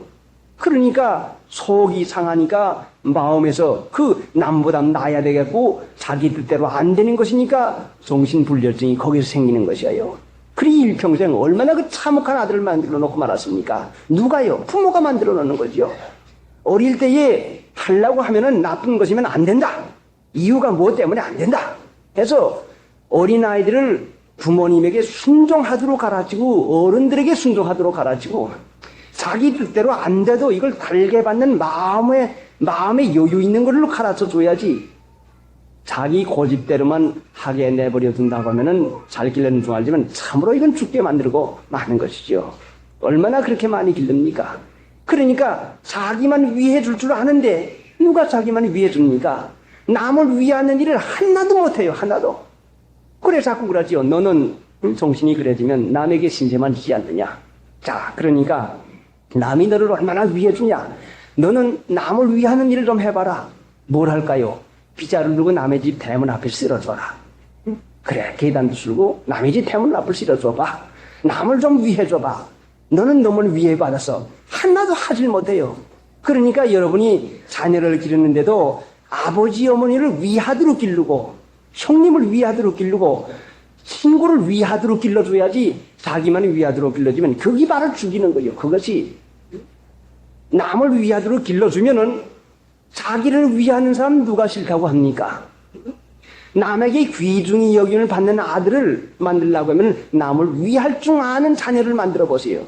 그러니까 속이 상하니까 마음에서 그 남보다 나아야 되겠고 자기 뜻대로 안 되는 것이니까 정신불면증이 거기서 생기는 것이에요. 그리 일평생 얼마나 그 참혹한 아들을 만들어 놓고 말았습니까? 누가요? 부모가 만들어 놓는 거죠. 어릴 때에 하려고 하면은 나쁜 것이면 안 된다. 이유가 뭐 때문에 안 된다. 해서 어린아이들을 부모님에게 순종하도록 가르치고 어른들에게 순종하도록 가르치고 자기 뜻대로 안 돼도 이걸 달게 받는 마음에 여유 있는 걸로 가르쳐 줘야지 자기 고집대로만 하게 내버려 둔다고 하면은 잘 길르는 줄 알지만 참으로 이건 죽게 만들고 마는 것이죠. 얼마나 그렇게 많이 길릅니까? 그러니까 자기만 위해 줄 줄 아는데 누가 자기만 위해 줍니까? 남을 위하는 일을 하나도 못해요. 하나도. 그래 자꾸 그러지요. 너는 정신이 그래지면 남에게 신세만 지지 않느냐. 자, 그러니까 남이 너를 얼마나 위해 주냐. 너는 남을 위하는 일을 좀 해봐라. 뭘 할까요? 비자를 들고 남의 집 대문 앞에 쓸어줘라. 그래, 계단도 쓸고 남의 집 대문 앞을 쓸어줘봐. 남을 좀 위해줘봐. 너는 너무 위해받아서 하나도 하질 못해요. 그러니까 여러분이 자녀를 기르는데도 아버지 어머니를 위하도록 기르고 형님을 위하도록 기르고 친구를 위하도록 길러줘야지 자기만 위하도록 길러주면 그게 바로 죽이는 거예요. 그것이 남을 위하도록 길러주면은 자기를 위하는 사람 누가 싫다고 합니까? 남에게 귀중히 여김을 받는 아들을 만들려고 하면 남을 위할 줄 아는 자녀를 만들어 보세요.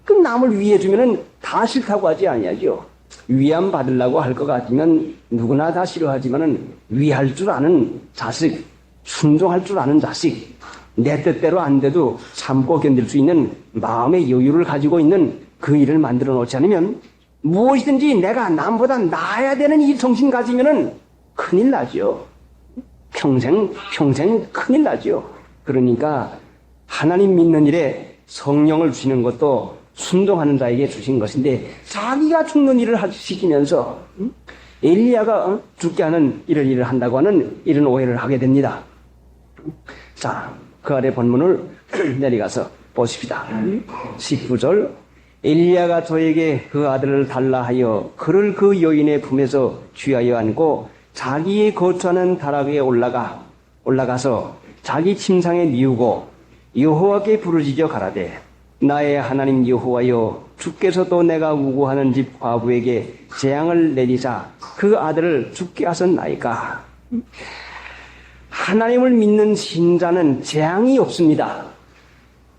그럼 남을 위해주면은 다 싫다고 하지 아니하죠. 위안 받으려고 할 것 같으면 누구나 다 싫어하지만은 위할 줄 아는 자식, 순종할 줄 아는 자식, 내 뜻대로 안 돼도 참고 견딜 수 있는 마음의 여유를 가지고 있는 그 일을 만들어 놓지 않으면 무엇이든지 내가 남보다 나아야 되는 이 정신 가지면은 큰일 나죠. 평생 큰일 나죠. 그러니까 하나님 믿는 일에 성령을 주시는 것도 순종하는 자에게 주신 것인데 자기가 죽는 일을 시키면서 엘리야가 죽게 하는 이런 일을 한다고 하는 이런 오해를 하게 됩니다. 자, 그 아래 본문을 내려가서 보십시다. 19절 엘리야가 저에게 그 아들을 달라 하여 그를 그 여인의 품에서 취하여 안고 자기의 거처하는 다락에 올라가서 자기 침상에 뉘우고 여호와께 부르짖어 가라되 나의 하나님 여호와여 주께서도 내가 우고하는 집 과부에게 재앙을 내리사 그 아들을 죽게 하셨나이까. 하나님을 믿는 신자는 재앙이 없습니다.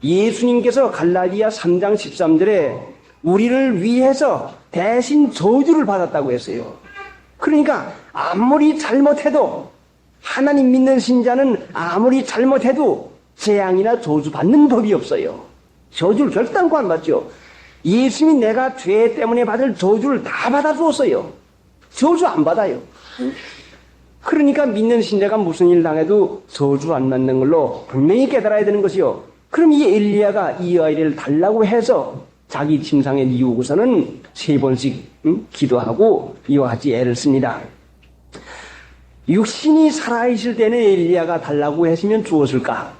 예수님께서 갈라디아 3장 13절에 우리를 위해서 대신 저주를 받았다고 했어요. 그러니까 아무리 잘못해도 하나님 믿는 신자는 아무리 잘못해도 재앙이나 저주 받는 법이 없어요. 저주를 결단코 안 받죠. 예수님이 내가 죄 때문에 받을 저주를 다 받아주었어요. 저주 안 받아요. 그러니까 믿는 신자가 무슨 일 당해도 저주 안 받는 걸로 분명히 깨달아야 되는 것이요. 그럼 이 엘리야가 이 아이를 달라고 해서 자기 침상에 뉘우고서는 3번씩 기도하고 이와 같이 애를 씁니다. 육신이 살아있을 때는 엘리야가 달라고 했으면 주었을까?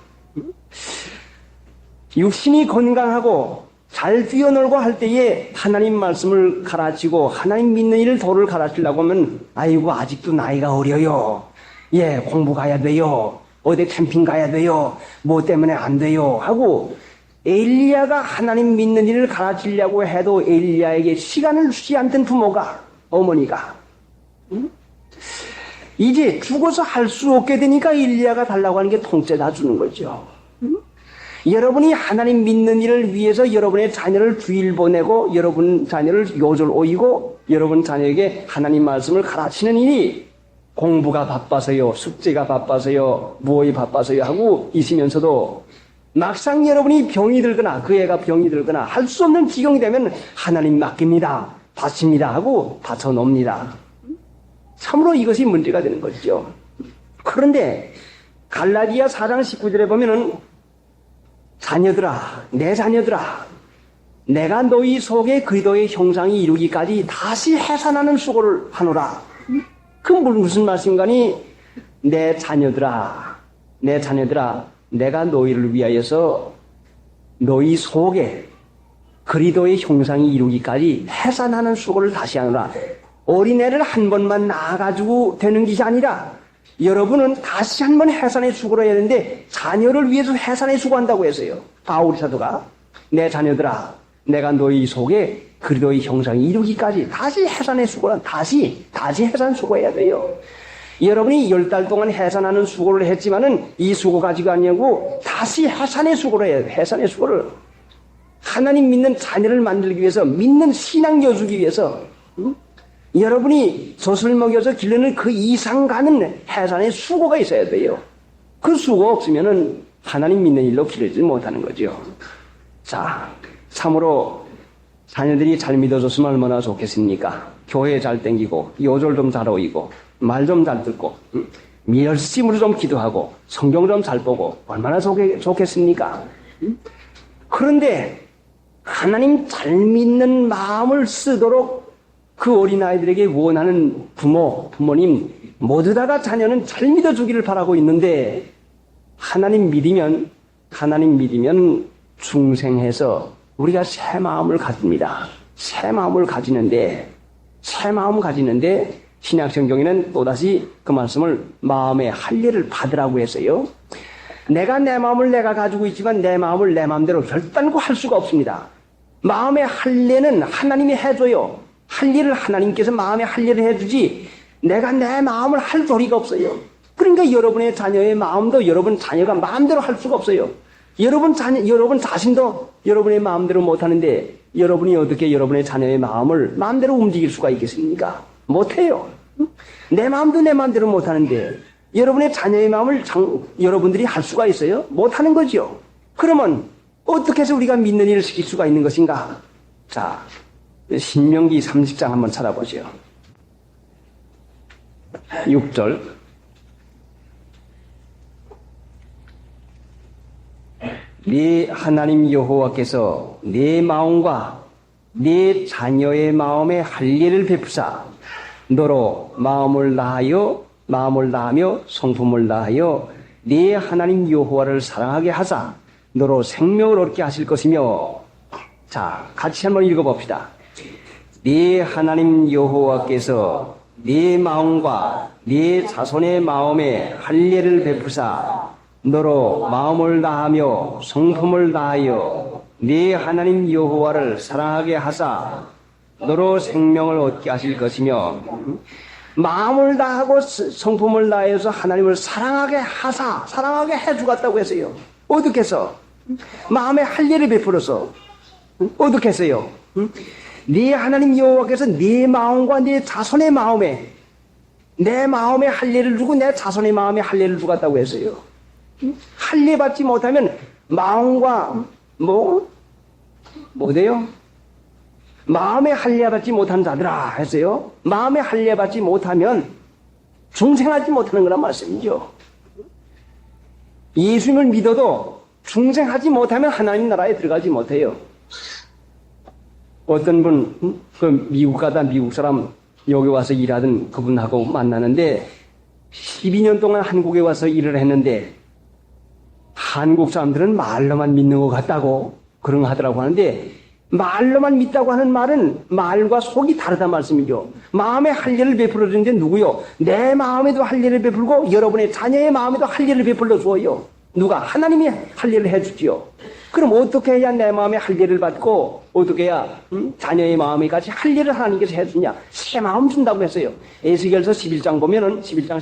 육신이 건강하고 잘 뛰어놀고 할 때에 하나님 말씀을 가르치고 하나님 믿는 일을 도를 가르치려고 하면 아이고 아직도 나이가 어려요. 예, 공부 가야 돼요. 어디 캠핑 가야 돼요. 뭐 때문에 안 돼요. 하고 엘리야가 하나님 믿는 일을 가르치려고 해도 엘리야에게 시간을 주지 않던 부모가, 어머니가 이제 죽어서 할 수 없게 되니까 엘리야가 달라고 하는 게 통째 다 주는 거죠. 여러분이 하나님 믿는 일을 위해서 여러분의 자녀를 주일 보내고 여러분 자녀를 요절 오이고 여러분 자녀에게 하나님 말씀을 가르치는 일이 공부가 바빠서요, 숙제가 바빠서요, 무엇이 바빠서요 하고 있으면서도 막상 여러분이 병이 들거나 그 애가 병이 들거나 할 수 없는 지경이 되면 하나님 맡깁니다, 바칩니다 하고 바쳐놓습니다. 참으로 이것이 문제가 되는 것이죠. 그런데 갈라디아 4장 19절에 보면은 자녀들아, 내 자녀들아, 내가 너희 속에 그리스도의 형상이 이루기까지 다시 해산하는 수고를 하노라. 그 무슨 말씀인가니? 내 자녀들아, 내 자녀들아, 내가 너희를 위하여서 너희 속에 그리스도의 형상이 이루기까지 해산하는 수고를 다시 하노라. 어린애를 한 번만 낳아가지고 되는 것이 아니라 여러분은 다시 한 번 해산의 수고를 해야 되는데 자녀를 위해서 해산의 수고한다고 했어요. 바울 사도가 내 자녀들아 내가 너희 속에 그리스도의 형상이 이루기까지 다시 해산의 수고란 다시 해산 수고해야 돼요. 여러분이 10달 동안 해산하는 수고를 했지만은 이 수고 가지고 아니고 다시 해산의 수고를 해야 돼. 해산의 수고를 하나님 믿는 자녀를 만들기 위해서 믿는 신앙 여주기 위해서 여러분이 젖을 먹여서 기르는 그 이상 가는 해산의 수고가 있어야 돼요. 그 수고 없으면은 하나님 믿는 일로 기르지 못하는 거죠. 자, 참으로 자녀들이 잘 믿어줬으면 얼마나 좋겠습니까? 교회 잘 땡기고 요절 좀 잘 오이고 말 좀 잘 듣고 열심으로 좀 기도하고 성경 좀 잘 보고 얼마나 좋겠습니까? 그런데 하나님 잘 믿는 마음을 쓰도록 그 어린아이들에게 원하는 부모님 모두 다가 자녀는 잘 믿어주기를 바라고 있는데 하나님 믿으면 중생해서 우리가 새 마음을 가집니다. 새 마음 가지는데 신약성경에는 또다시 그 말씀을 마음의 할례를 받으라고 했어요. 내가 내 마음을 내가 가지고 있지만 내 마음을 내 마음대로 결단코 할 수가 없습니다. 마음의 할례는 하나님이 해줘요. 할례를 하나님께서 마음의 할례를 해주지 내가 내 마음을 할 도리가 없어요. 그러니까 여러분의 자녀의 마음도 여러분 자녀가 마음대로 할 수가 없어요. 여러분 자신도 여러분의 마음대로 못하는데 여러분이 어떻게 여러분의 자녀의 마음을 마음대로 움직일 수가 있겠습니까? 못해요. 내 마음도 내 마음대로 못하는데 여러분의 자녀의 마음을 여러분들이 할 수가 있어요? 못하는 거죠. 그러면 어떻게 해서 우리가 믿는 일을 시킬 수가 있는 것인가? 자, 신명기 30장 한번 찾아보죠. 6절. 네 하나님 여호와께서 네 마음과 네 자녀의 마음에 할례를 베푸사 너로 마음을 다하며 성품을 다하여 네 하나님 여호와를 사랑하게 하사 너로 생명을 얻게 하실 것이며. 자, 같이 한번 읽어봅시다. 네 하나님 여호와께서 네 마음과 네 자손의 마음에 할례를 베푸사 너로 마음을 다하며 성품을 다하여 네 하나님 여호와를 사랑하게 하사 너로 생명을 얻게 하실 것이며. 마음을 다하고 성품을 다해서 하나님을 사랑하게 하사 사랑하게 해주겠다고 했어요. 어떻게 해서? 마음에 할례를 베풀어서. 어떻게 했어요? 네 하나님 여호와께서 네 마음과 네 자손의 마음에 내 마음에 할례를 주고 내 자손의 마음에 할례를 주겠다고 했어요. 할례 받지 못하면 마음과 뭐 돼요? 마음에 할례 받지 못한 자들아 했어요. 마음에 할례 받지 못하면 중생하지 못하는 거란 말씀이죠. 예수님을 믿어도 중생하지 못하면 하나님 나라에 들어가지 못해요. 어떤 분, 그 미국 가다 미국 사람 여기 와서 일하던 그분하고 만나는데 12년 동안 한국에 와서 일을 했는데 한국 사람들은 말로만 믿는 것 같다고 그런 거 하더라고 하는데 말로만 믿다고 하는 말은 말과 속이 다르단 말씀이죠. 마음에 할례를 베풀어 주는데 누구요? 내 마음에도 할례를 베풀고 여러분의 자녀의 마음에도 할례를 베풀어 주어요. 누가? 하나님이 할례를 해주지요. 그럼 어떻게 해야 내 마음에 할례를 받고 어떻게 해야 자녀의 마음에 같이 할례를 하나님께서 해주냐? 새 마음 준다고 했어요. 에스겔서 11장 보면은 11장